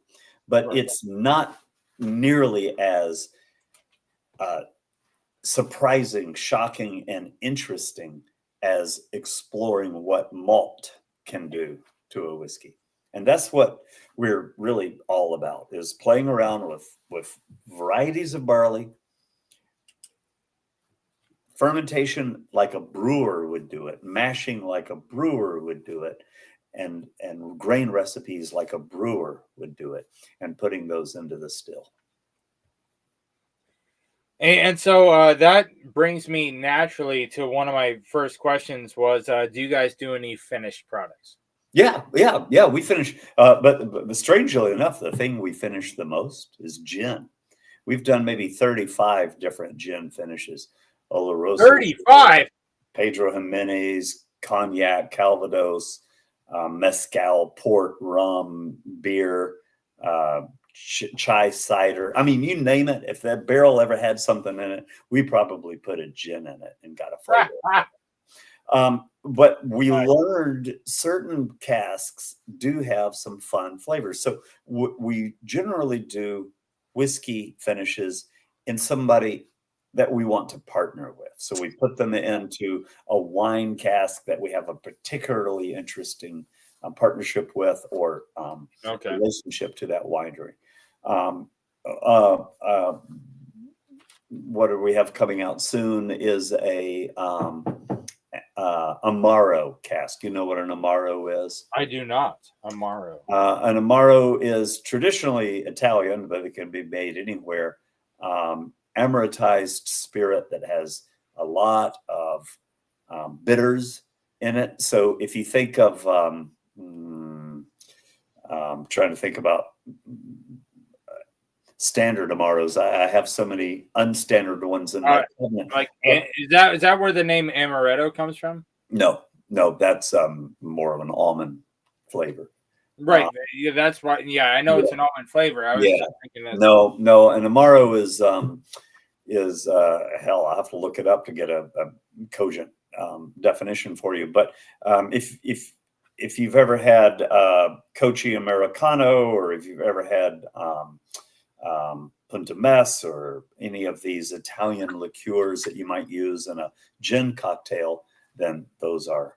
but Right. it's not nearly as surprising, shocking, and interesting as exploring what malt can do to a whiskey. And that's what we're really all about, is playing around with varieties of barley, fermentation like a brewer would do it, mashing like a brewer would do it, and grain recipes like a brewer would do it, and putting those into the still. And so that brings me naturally to one of my first questions was, do you guys do any finished products? Yeah. We finish, but strangely enough, the thing we finish the most is gin. We've done maybe 35 different gin finishes. Oloroso, 35? Pedro Jimenez, cognac, Calvados, mezcal, port, rum, beer, chai cider. I mean, you name it. If that barrel ever had something in it, we probably put a gin in it and got a flavor. But we learned certain casks do have some fun flavors. So we generally do whiskey finishes in somebody that we want to partner with. So we put them into a wine cask that we have a particularly interesting partnership with, or relationship to that winery. What do we have coming out soon is a Amaro cask. You know what an Amaro is? I do not. Amaro. An Amaro is traditionally Italian, but it can be made anywhere. Amaretized spirit that has a lot of bitters in it. So if you think of, trying to think about standard Amaros, I have so many unstandard ones in my cabinet. Like, is that where the name Amaretto comes from? No, that's more of an almond flavor. Right. Yeah, that's right. Yeah, I know it's an almond flavor. I was just thinking that. No. An Amaro is hell, I'll have to look it up to get a cogent definition for you. But if you've ever had Cochi Americano, or if you've ever had Punta Mess, or any of these Italian liqueurs that you might use in a gin cocktail, then those are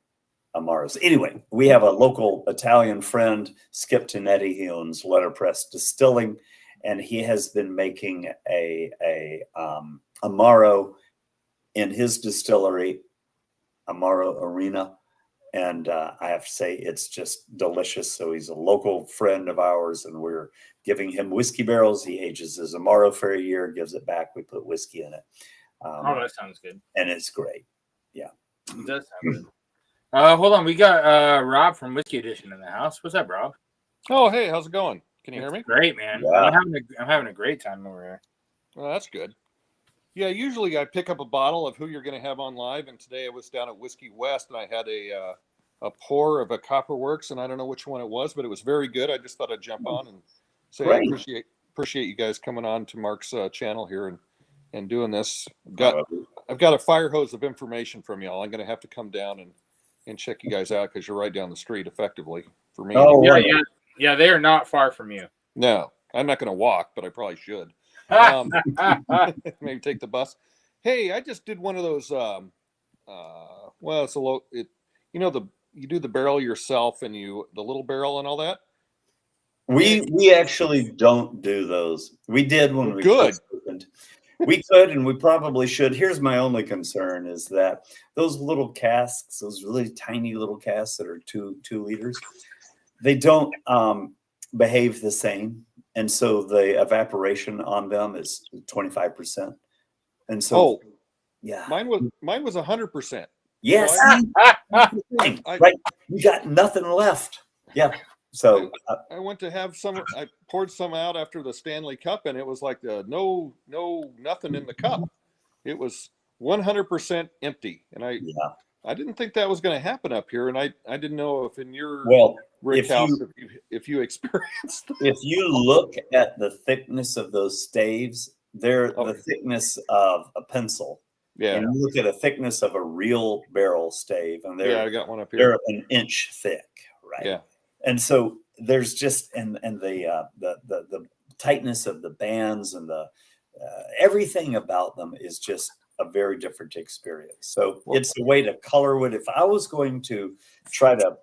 Amaros. Anyway, we have a local Italian friend, Skip Tonetti. He owns Letterpress Distilling, and he has been making a Amaro in his distillery, Amaro Arena. And I have to say, it's just delicious. So he's a local friend of ours, and we're giving him whiskey barrels. He ages his Amaro for a year, gives it back. We put whiskey in it. That sounds good. And it's great. Yeah. It does sound good. Hold on. We got Rob from Whiskey Edition in the house. What's up, Rob? Oh, hey, how's it going? Can you hear me? Great, man. Yeah. I'm having a great time over here. Well, that's good. Yeah, usually I pick up a bottle of who you're going to have on live, and today I was down at Whiskey West, and I had a pour of a Copperworks, and I don't know which one it was, but it was very good. I just thought I'd jump on and say I appreciate you guys coming on to Mark's channel here and doing this. I've got a fire hose of information from y'all. I'm going to have to come down and check you guys out, because you're right down the street, effectively, for me. Oh, yeah, they are not far from you. No, I'm not going to walk, but I probably should. Maybe take the bus. Hey, I just did one of those. Well, it's you do the barrel yourself, and the little barrel and all that. We actually don't do those. We did when we first opened. We could, and we probably should. Here's my only concern is that those little casks, those really tiny little casks that are two liters, they don't behave the same. And so the evaporation on them is 25%. And so, yeah, mine was 100%. yes, right. You got nothing left. Yeah. So I went to have some. I poured some out after the Stanley Cup, and it was like no nothing in the cup. It was 100% empty, and I didn't think that was going to happen up here, and I didn't know if in your brick house if you experienced. If you look at the thickness of those staves, they're the thickness of a pencil. Yeah. And you look at a thickness of a real barrel stave, and I got one up here. They're an inch thick, right? Yeah. And so there's just and the tightness of the bands and the everything about them is just a very different experience. So it's a way to color wood. If I was going to try to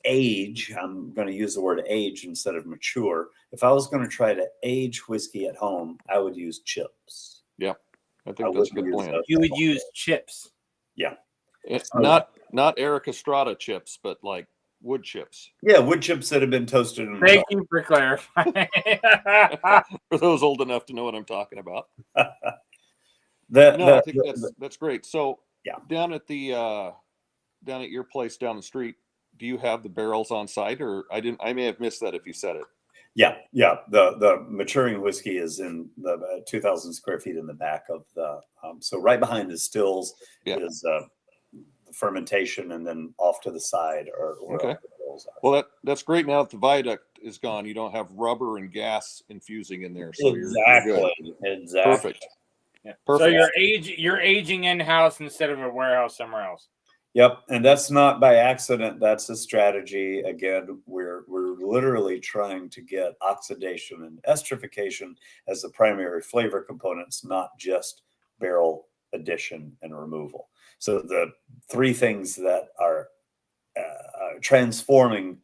age, I'm going to use the word age instead of mature. If I was going to try to age whiskey at home, I would use chips. Yeah, I think that's a good plan. You would use chips. Yeah. It's not Eric Estrada chips, but like wood chips. Yeah, wood chips that have been toasted. Thank you for clarifying. For those old enough to know what I'm talking about. I think that's great. So down at your place down the street, do you have the barrels on site, or I may have missed that if you said it. Yeah. The maturing whiskey is in the 2,000 square feet in the back of the. So right behind the stills is fermentation, and then off to the side or okay. Well, that's great. Now that the viaduct is gone, you don't have rubber and gas infusing in there. So exactly. Perfect. Yeah. Perfect. So you're aging in house instead of a warehouse somewhere else. Yep, and that's not by accident. That's a strategy. Again, we're literally trying to get oxidation and esterification as the primary flavor components, not just barrel addition and removal. So the three things that are transforming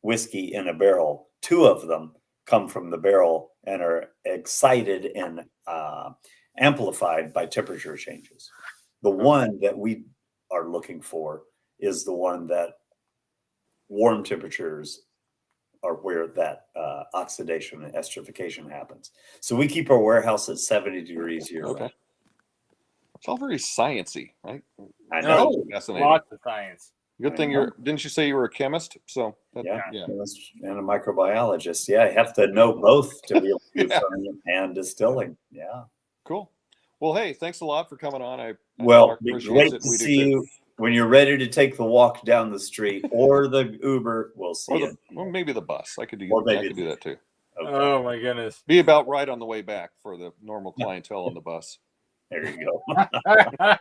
whiskey in a barrel, two of them come from the barrel and are excited and amplified by temperature changes. The one that we are looking for is the one that warm temperatures are where that oxidation and esterification happens. So we keep our warehouse at 70 degrees year round. It's all very sciencey, right? I know. Fascinating. Lots of science. Good thing didn't you say you were a chemist? So and a microbiologist. Yeah, I have to know both to be able to do fermenting and distilling. Yeah. Cool. Well, hey, thanks a lot for coming on. It'd be great to see you when you're ready to take the walk down the street or the Uber. We'll see you. Or maybe the bus. I could do that too. Okay. Oh my goodness. Be about right on the way back for the normal clientele on the bus. There you go.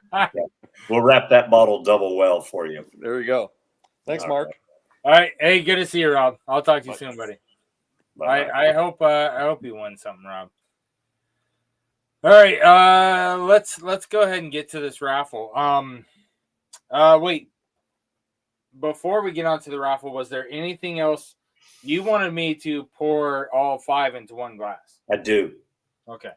We'll wrap that bottle double well for you. There you go. Thanks, Mark. All right. Hey, good to see you, Rob. I'll talk to you soon, buddy. I hope you won something, Rob. All right, let's go ahead and get to this raffle. Wait. Before we get on to the raffle, was there anything else you wanted me to pour all 5 into one glass? I do. Okay.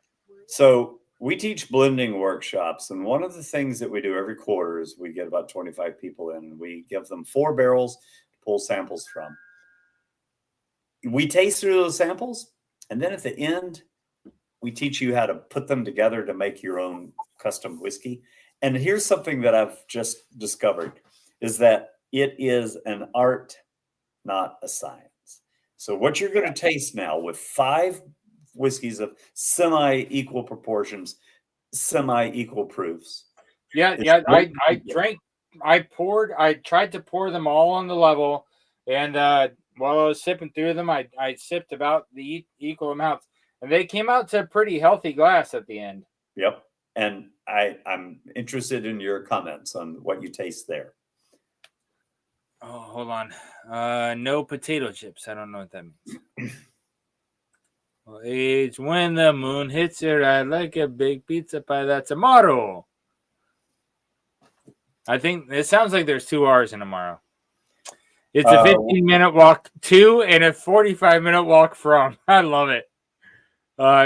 So we teach blending workshops, and one of the things that we do every quarter is we get about 25 people in, and we give them 4 barrels to pull samples from. We taste through those samples, and then at the end, we teach you how to put them together to make your own custom whiskey. And here's something that I've just discovered is that it is an art, not a science. So what you're going to taste now with 5 whiskeys of semi-equal proportions, semi-equal proofs. Yeah. I tried to pour them all on the level, and while I was sipping through them, I sipped about the equal amounts. And they came out to a pretty healthy glass at the end. Yep. And I'm interested in your comments on what you taste there. Oh, hold on. No potato chips. I don't know what that means. Well, it's when the moon hits your eye like a big pizza pie. That's tomorrow. I think it sounds like there's 2 R's in tomorrow. It's a 15-minute walk to and a 45-minute walk from. I love it.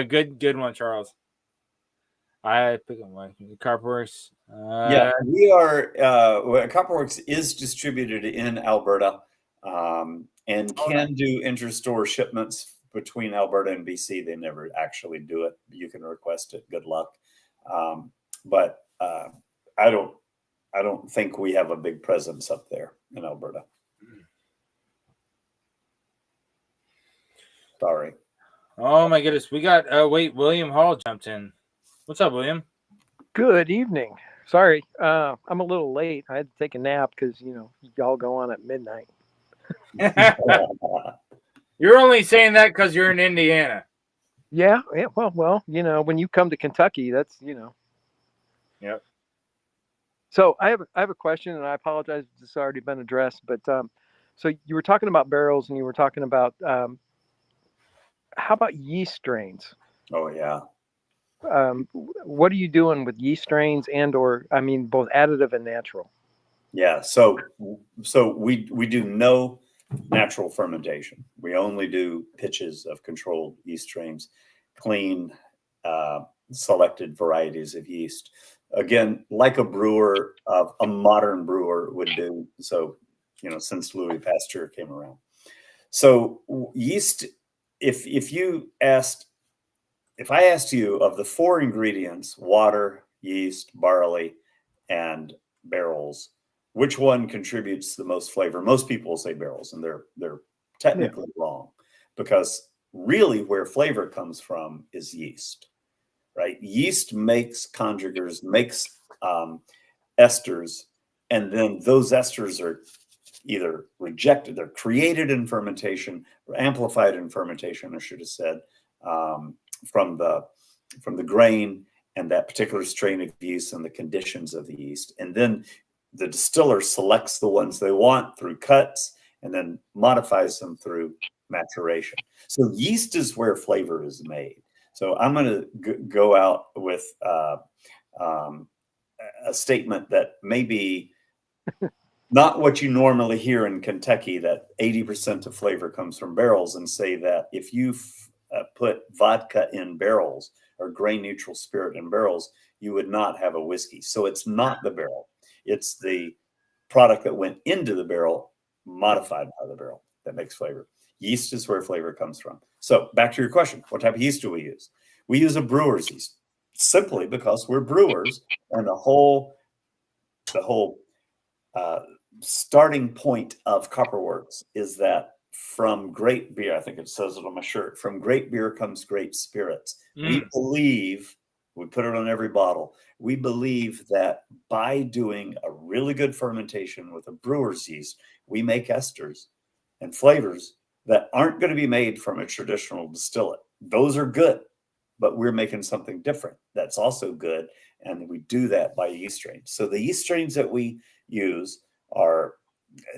Good one, Charles. I pick up my Copperworks. Yeah, we are. Copperworks is distributed in Alberta, and can do interstore shipments between Alberta and BC. They never actually do it. You can request it. Good luck. But I don't think we have a big presence up there in Alberta. Sorry. Oh my goodness, we got William Hall jumped in. What's up, William? Good evening. Sorry, I'm a little late. I had to take a nap because y'all go on at midnight. You're only saying that because you're in Indiana. Yeah. Well, when you come to Kentucky, that's Yep. So I have a question, and I apologize if it's already been addressed. But so you were talking about barrels, and you were talking about how about yeast strains? Oh yeah. What are you doing with yeast strains or both additive and natural? Yeah, so we do no natural fermentation. We only do pitches of controlled yeast strains, clean, selected varieties of yeast. Again, like a brewer, a modern brewer would do. So, since Louis Pasteur came around. So yeast, if I asked you of the 4 ingredients, water, yeast, barley, and barrels, which one contributes the most flavor? Most people will say barrels, and they're technically wrong, because really where flavor comes from is yeast, right? Yeast makes conjugars, makes esters, and then those esters are either rejected, they're created in fermentation, or amplified in fermentation, I should have said, from the grain and that particular strain of yeast and the conditions of the yeast. And then the distiller selects the ones they want through cuts and then modifies them through maturation. So yeast is where flavor is made. So I'm going to go out with a statement that may be not what you normally hear in Kentucky, that 80% of flavor comes from barrels, and say that if you put vodka in barrels or grain neutral spirit in barrels, you would not have a whiskey. So it's not the barrel. It's the product that went into the barrel, modified by the barrel, that makes flavor. Yeast is where flavor comes from. So back to your question, what type of yeast do we use? We use a brewer's yeast, simply because we're brewers, and the whole starting point of Copperworks is that from great beer, I think it says it on my shirt, from great beer comes great spirits. We believe, we put it on every bottle, we believe that by doing a really good fermentation with a brewer's yeast, we make esters and flavors that aren't going to be made from a traditional distillate. Those are good, but we're making something different that's also good, and we do that by yeast strains. So the yeast strains that we use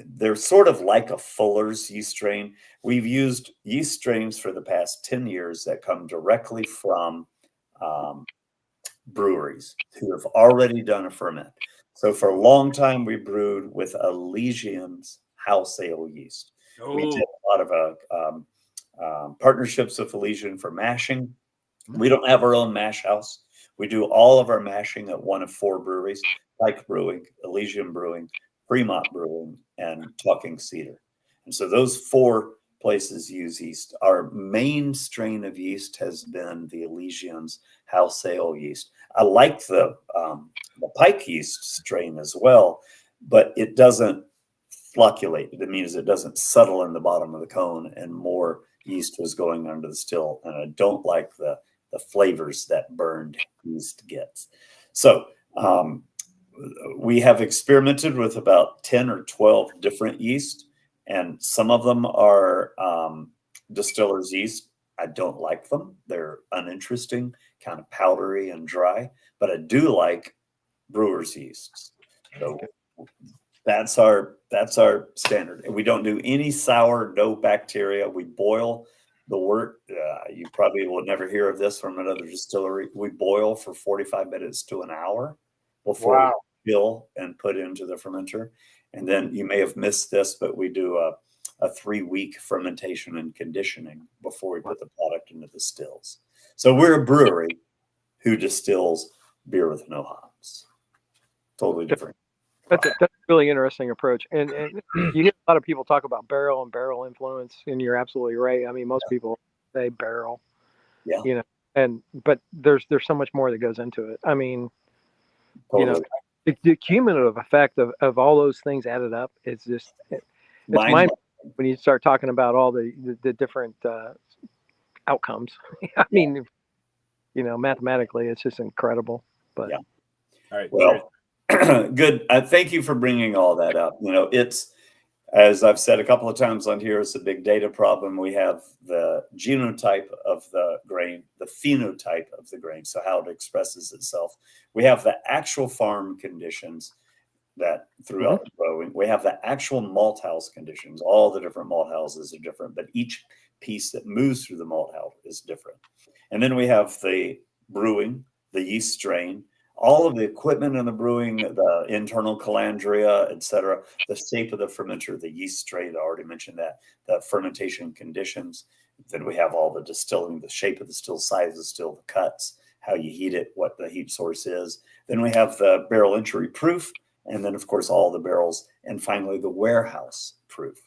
they're sort of like a Fuller's yeast strain. We've used yeast strains for the past 10 years that come directly from breweries who have already done a ferment. So for a long time, we brewed with Elysian's house ale yeast. We did a lot of partnerships with Elysian for mashing. We don't have our own mash house. We do all of our mashing at one of 4 breweries: Pike Brewing, Elysian Brewing, Fremont Brewing, and Talking Cedar. And so those 4 places use yeast. Our main strain of yeast has been the Elysian's house ale yeast. I like the Pike yeast strain as well, but it doesn't flocculate. It means it doesn't settle in the bottom of the cone, and more yeast was going under the still. And I don't like the flavors that burned yeast gets. So we have experimented with about 10 or 12 different yeast, and some of them are distillers yeast. I don't like them. They're uninteresting, kind of powdery and dry, but I do like brewers yeasts. So that's our standard. And we don't do any sour, no bacteria. We boil the wort. You probably will never hear of this from another distillery. We boil for 45 minutes to an hour before we fill and put into the fermenter. And then you may have missed this, but we do a 3-week fermentation and conditioning before we put the product into the stills. So we're a brewery who distills beer with no hops. Totally different. That's a really interesting approach. And you hear a lot of people talk about barrel and barrel influence, and you're absolutely right. I mean, most people say barrel, you know, but there's so much more that goes into it. I mean, you know, the cumulative effect of all those things added up is just, it's mind when you start talking about all the different outcomes. I mean, you know, mathematically, it's just incredible. But yeah. All right. Well, good. Thank you for bringing all that up. You know, it's, as I've said a couple of times on here, it's a big data problem. We have the genotype of the grain, the phenotype of the grain, so how it expresses itself. We have the actual farm conditions that throughout the growing. We have the actual malt house conditions. All the different malt houses are different, but each piece that moves through the malt house is different. And then we have the brewing, the yeast strain, all of the equipment in the brewing, the internal calandria, etc., the shape of the fermenter, the yeast strain, I already mentioned that, the fermentation conditions. Then we have all the distilling, the shape of the still, size of the still, the cuts, how you heat it, what the heat source is. Then we have the barrel entry proof, and then, of course, all the barrels, and finally the warehouse proof,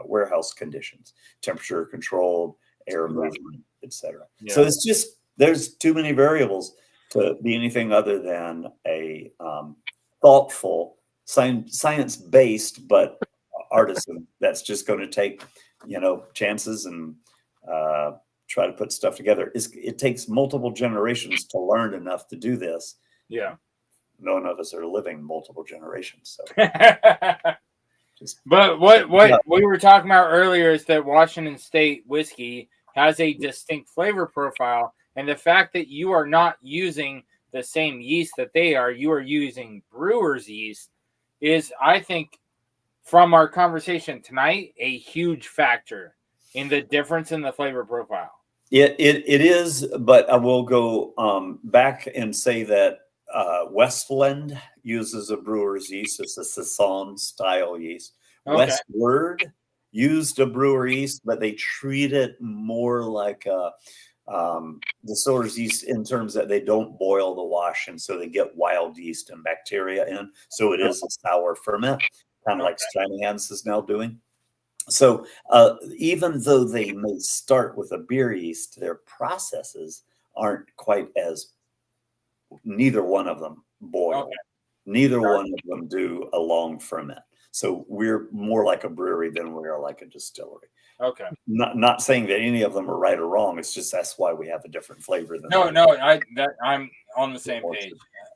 warehouse conditions, temperature controlled, air movement, etc. Yeah. So it's just, there's too many variables to be anything other than a thoughtful, science-based, but artisan that's just going to take, you know, chances and try to put stuff together. It takes multiple generations to learn enough to do this. Yeah. None of us are living multiple generations. So. But what we were talking about earlier is that Washington State whiskey has a distinct flavor profile. And the fact that you are not using the same yeast that they are, you are using brewer's yeast, is, I think, from our conversation tonight, a huge factor in the difference in the flavor profile. It is, but I will go back and say that Westland uses a brewer's yeast. It's a Saison style yeast. Okay. Westward used a brewer yeast, but they treat it more like a distiller's yeast in terms that they don't boil the wash, and so they get wild yeast and bacteria in. So it is a sour ferment, kind of like Steinhan's is now doing. So even though they may start with a beer yeast, their processes aren't quite as, neither one of them boil. Okay. Neither one of them do a long ferment. So we're more like a brewery than we are like a distillery. Okay. Not saying that any of them are right or wrong. It's just that's why we have a different flavor than I'm on the same page.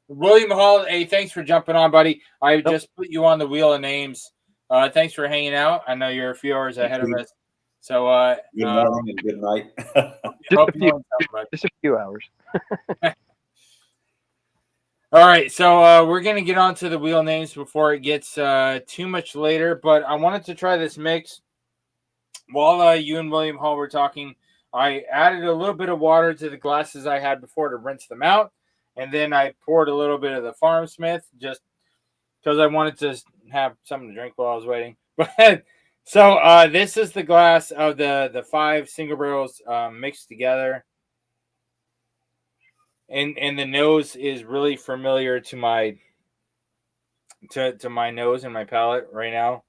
William Hall, hey, thanks for jumping on, buddy. I just put you on the wheel of names. Thanks for hanging out. I know you're a few hours ahead of us. So good morning and good night. Just a few hours. All right, so we're going to get on to the wheel names before it gets too much later, but I wanted to try this mix. While you and William Hall were talking, I added a little bit of water to the glasses I had before to rinse them out, and then I poured a little bit of the Farm Smith just because I wanted to have something to drink while I was waiting. But so this is the glass of the 5 single barrels mixed together. And the nose is really familiar to my my nose and my palate right now.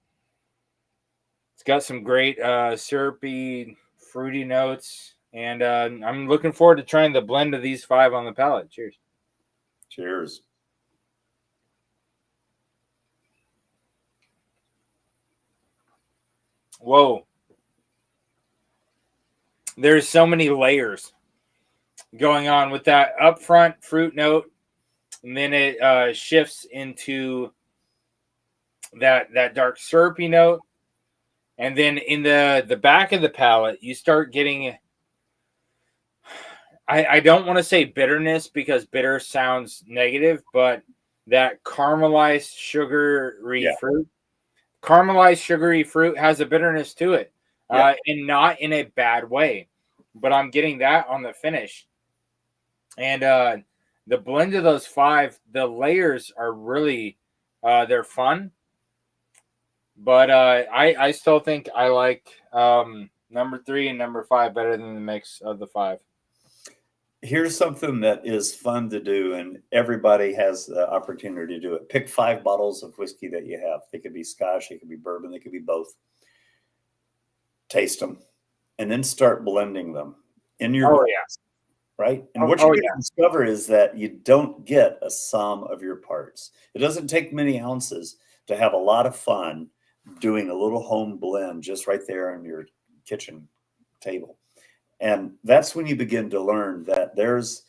It's got some great syrupy, fruity notes, and I'm looking forward to trying the blend of these 5 on the palate. Cheers. Cheers. Whoa. There's so many layers going on with that upfront fruit note, and then it shifts into that dark syrupy note, and then in the back of the palate you start getting, I don't want to say bitterness because bitter sounds negative, but that caramelized sugary fruit. Caramelized sugary fruit has a bitterness to it, and not in a bad way, but I'm getting that on the finish. And the blend of those 5, the layers are really, they're fun. But I still think I like number 3 and number 5 better than the mix of the 5. Here's something that is fun to do, and everybody has the opportunity to do it. Pick 5 bottles of whiskey that you have. They could be Scotch, they could be bourbon, they could be both. Taste them, and then start blending them in your glass, right? And what you're going to discover is that you don't get a sum of your parts. It doesn't take many ounces to have a lot of fun doing a little home blend just right there on your kitchen table. And that's when you begin to learn that there's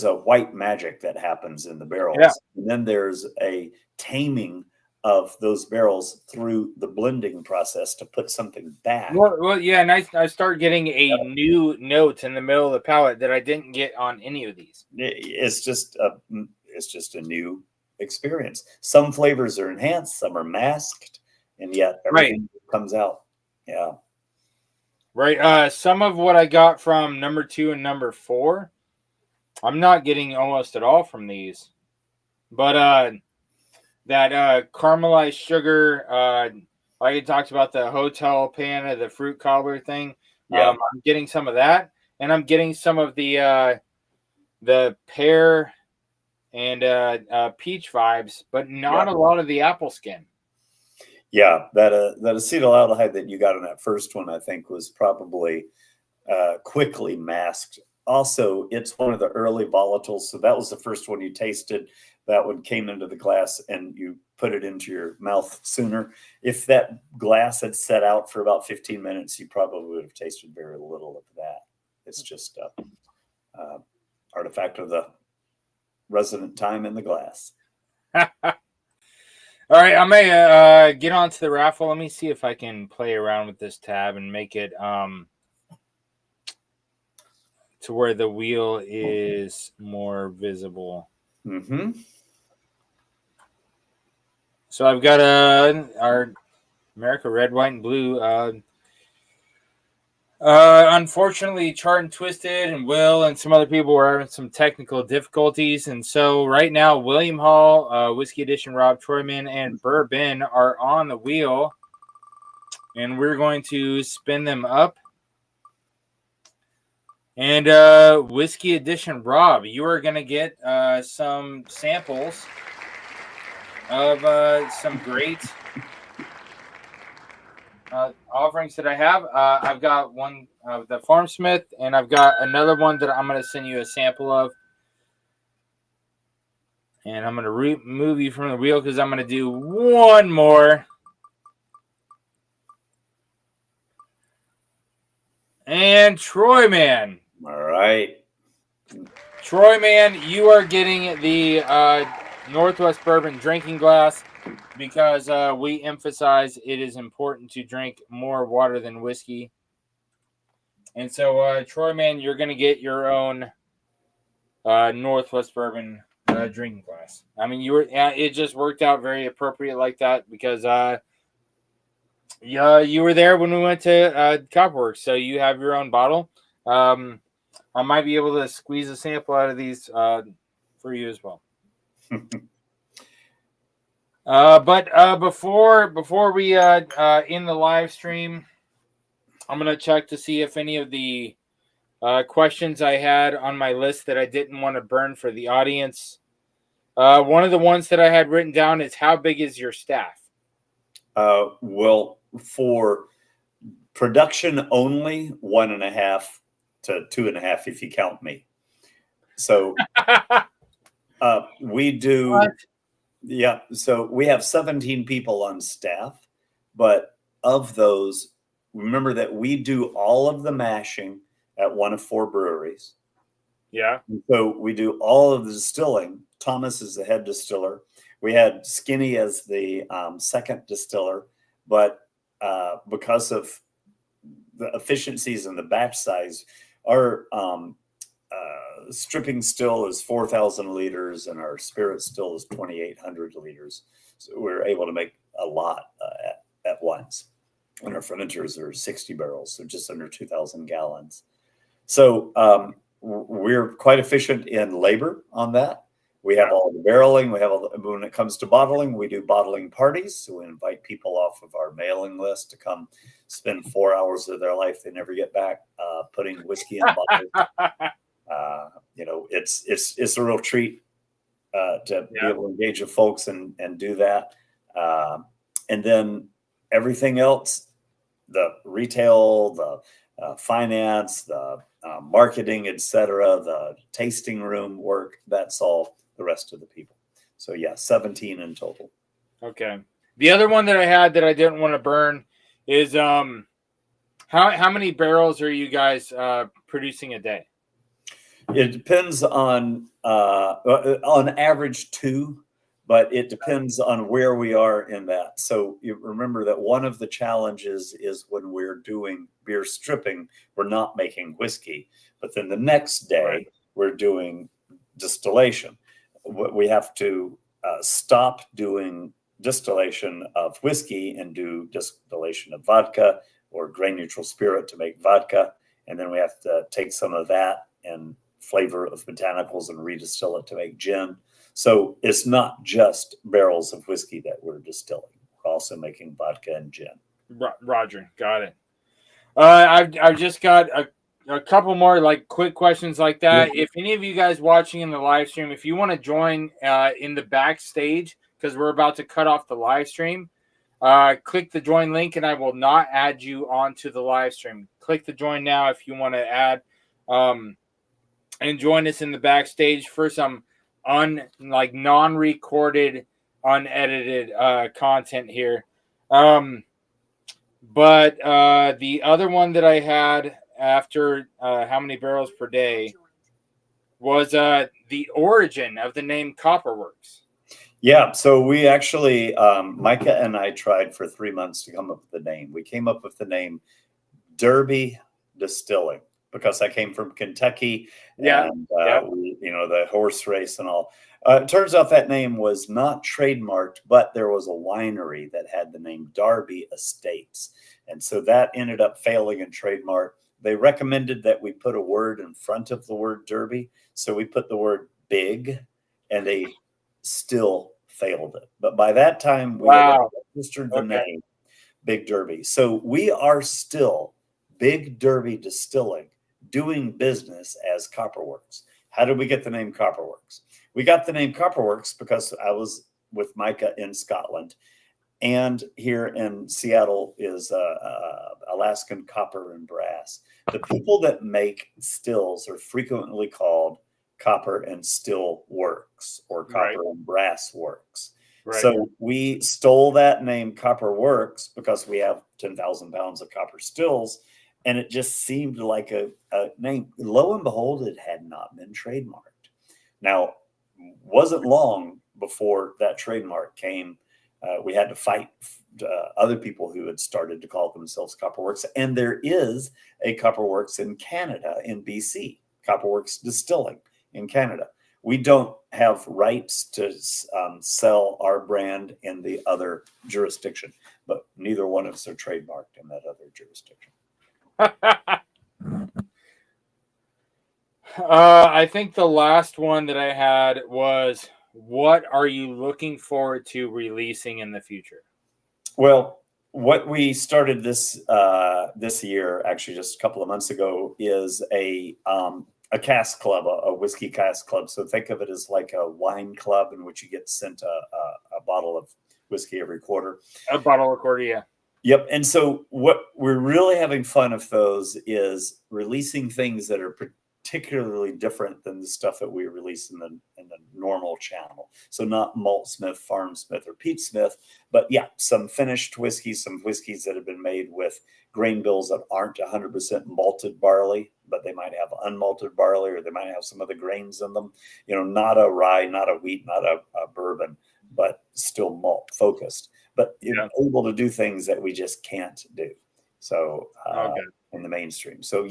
a white magic that happens in the barrels. Yeah. And then there's a taming of those barrels through the blending process to put something back. Well, yeah, and I start getting a new note in the middle of the palate that I didn't get on any of these. It's just a new experience. Some flavors are enhanced, some are masked, and yet everything comes out. Yeah. Right. Some of what I got from number 2 and number 4, I'm not getting almost at all from these. But that caramelized sugar, like you talked about the hotel pan of the fruit cobbler thing. Yeah. I'm getting some of that, and I'm getting some of the pear and peach vibes, but not a lot of the apple skin. Yeah, that acetaldehyde that you got on that first one, I think, was probably quickly masked. Also, it's one of the early volatiles, so that was the first one you tasted. That one came into the glass, and you put it into your mouth sooner. If that glass had set out for about 15 minutes, you probably would have tasted very little of that. It's just an artifact of the resident time in the glass. All right, I may get onto the raffle. Let me see if I can play around with this tab and make it to where the wheel is more visible. Mm-hmm. So I've got our America Red, White, and Blue. Unfortunately, Chart and Twisted and Will and some other people were having some technical difficulties. And so right now, William Hall, Whiskey Edition Rob, TroyMan, and BourBen are on the wheel. And we're going to spin them up. And Whiskey Edition Rob, you are going to get some samples of some great offerings that I have. I've got one of the Farm Smith, and I've got another one that I'm going to send you a sample of. And I'm going to remove you from the wheel because I'm going to do one more. And TroyMan. All right. TroyMan, you are getting the Northwest Bourbon drinking glass, because we emphasize it is important to drink more water than whiskey. And so, TroyMan, you're going to get your own Northwest Bourbon drinking glass. I mean, it just worked out very appropriate like that because you were there when we went to Copperworks, so you have your own bottle. I might be able to squeeze a sample out of these for you as well. But before we in the live stream, I'm gonna check to see if any of the questions I had on my list that I didn't want to burn for the audience. One of the ones that I had written down is, how big is your staff? Well, for production only, 1.5 to 2.5 if you count me. So we do. What? Yeah, so we have 17 people on staff, but of those, remember that we do all of the mashing at one of 4 breweries. Yeah. So we do all of the distilling. Thomas is the head distiller. We had Skinny as the second distiller, but because of the efficiencies and the batch size, our stripping still is 4,000 liters and our spirit still is 2,800 liters. So we're able to make a lot at once. And our fermenters are 60 barrels, so just under 2,000 gallons. So we're quite efficient in labor on that. We have all the barreling. We have when it comes to bottling, we do bottling parties. So we invite people off of our mailing list to come spend 4 hours of their life they never get back putting whiskey in bottles. it's a real treat to be able to engage with folks and do that. And then everything else, the retail, the finance, the marketing, etc., the tasting room work, that's all the rest of the people. So 17 in total. Okay. The other one that I had that I didn't want to burn is how many barrels are you guys producing a day? It depends on average 2, but it depends on where we are in that. So you remember that one of the challenges is when we're doing beer stripping, we're not making whiskey, but then the next day we're doing distillation. We have to stop doing distillation of whiskey and do distillation of vodka or grain neutral spirit to make vodka. And then we have to take some of that and flavor of botanicals and redistill it to make gin. So it's not just barrels of whiskey that we're distilling. We're also making vodka and gin. Roger, got it. I've just got a couple more like quick questions like that. If any of you guys watching in the live stream, if you want to join in the backstage, because we're about to cut off the live stream, click the join link and I will not add you onto the live stream. Click the join now if you want to add and join us in the backstage for some non-recorded, unedited content here. But the other one that I had after how many barrels per day was the origin of the name Copperworks. Yeah, so we actually, Micah and I tried for 3 months to come up with the name. We came up with the name Derby Distilling because I came from Kentucky. And we, the horse race and all. It turns out that name was not trademarked, but there was a winery that had the name Derby Estates. And so that ended up failing in trademark. They recommended that we put a word in front of the word Derby. So we put the word big, and they still failed it. But by that time, we had registered the name Big Derby. So we are still Big Derby Distilling, doing business as Copperworks. How did we get the name Copperworks? We got the name Copperworks because I was with Micah in Scotland, and here in Seattle is Alaskan Copper and Brass. The people that make stills are frequently called Copper and Still Works or Copper and Brass Works. So we stole that name Copperworks because we have 10,000 pounds of copper stills, and it just seemed like a name. Lo and behold, it had not been trademarked. Now, wasn't long before that trademark came. We had to fight other people who had started to call themselves Copperworks. And there is a Copperworks in Canada, in BC, Copperworks Distilling in Canada. We don't have rights to sell our brand in the other jurisdiction, but neither one of us are trademarked in that other jurisdiction. I think the last one that I had was, what are you looking forward to releasing in the future? Well, what we started this year, actually just a couple of months ago, is a cask club, a whiskey cask club. So think of it as like a wine club in which you get sent a bottle of whiskey every quarter. A bottle a quarter, yeah. Yep. And so what we're really having fun of those is releasing things that are particularly different than the stuff that we release in the normal channel. So not Malt Smith, Farm Smith, or Peat Smith, but some finished whiskeys, some whiskeys that have been made with grain bills that aren't 100% malted barley, but they might have unmalted barley, or they might have some of the grains in them. Not a rye, not a wheat, not a bourbon, but still malt focused. But you're able to do things that we just can't do. So in the mainstream. So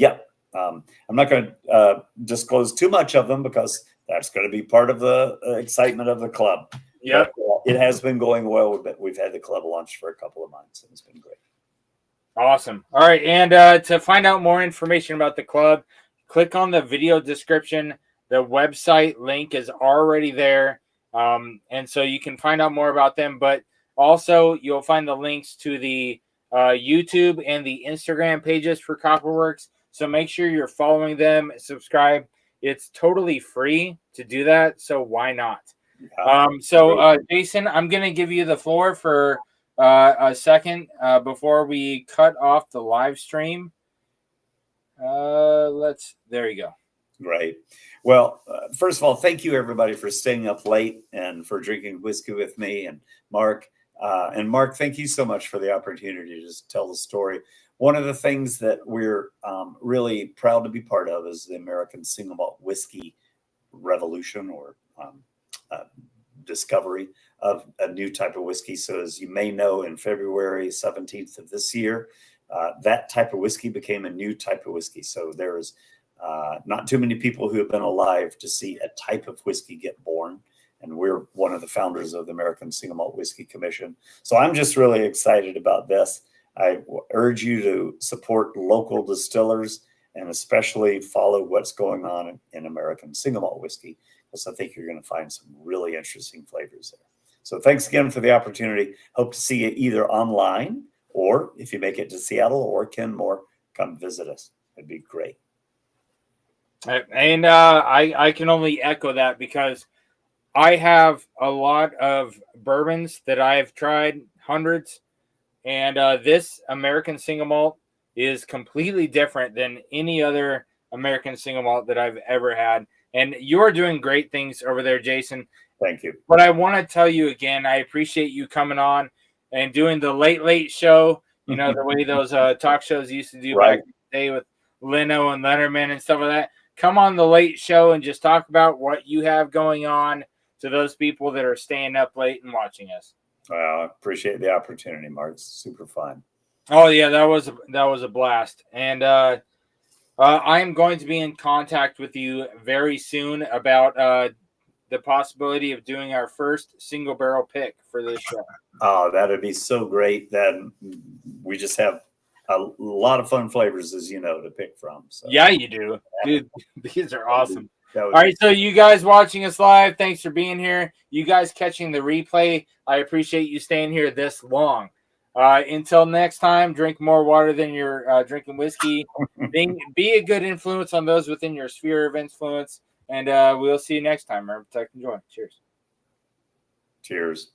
I'm not going to disclose too much of them because that's going to be part of the excitement of the club. Yeah, it has been going well. We've had the club launched for a couple of months, and it's been great. Awesome. All right, and to find out more information about the club, click on the video description. The website link is already there, and so you can find out more about them. But also, you'll find the links to the YouTube and the Instagram pages for Copperworks. So make sure you're following them, subscribe. It's totally free to do that, so why not? Jason, I'm going to give you the floor for a second before we cut off the live stream. There you go. Great. Well, first of all, thank you everybody for staying up late and for drinking whiskey with me and Mark. And Mark, thank you so much for the opportunity to just tell the story. One of the things that we're really proud to be part of is the American single malt whiskey revolution, or discovery of a new type of whiskey. So as you may know, in February 17th of this year, that type of whiskey became a new type of whiskey. So there's not too many people who have been alive to see a type of whiskey get born. And we're one of the founders of the American Single Malt Whiskey Commission. So I'm just really excited about this. I urge you to support local distillers and especially follow what's going on in American single malt whiskey, because I think you're going to find some really interesting flavors there. So thanks again for the opportunity. Hope to see you either online, or if you make it to Seattle or Kenmore, come visit us. It'd be great. And I can only echo that, because I have a lot of bourbons that I have tried, hundreds, and this American single malt is completely different than any other American single malt that I've ever had. And you're doing great things over there, Jason. Thank you. But I want to tell you again, I appreciate you coming on and doing the late show, you know, the way those talk shows used to do back in the day with Leno and Letterman and stuff like that. Come on the late show and just talk about what you have going on to those people that are staying up late and watching us. Well, I appreciate the opportunity, Mark. It's super fun. Oh yeah, that was a blast. And I am going to be in contact with you very soon about the possibility of doing our first single barrel pick for this show. Oh, that'd be so great. Then we just have a lot of fun flavors, as you know, to pick from. So. Yeah, you do. Dude, these are awesome. All right, so you guys watching us live, thanks for being here. You guys catching the replay, I appreciate you staying here this long. Until next time, drink more water than you're drinking whiskey. Be a good influence on those within your sphere of influence. And we'll see you next time. Remember, protect and enjoy. Cheers. Cheers.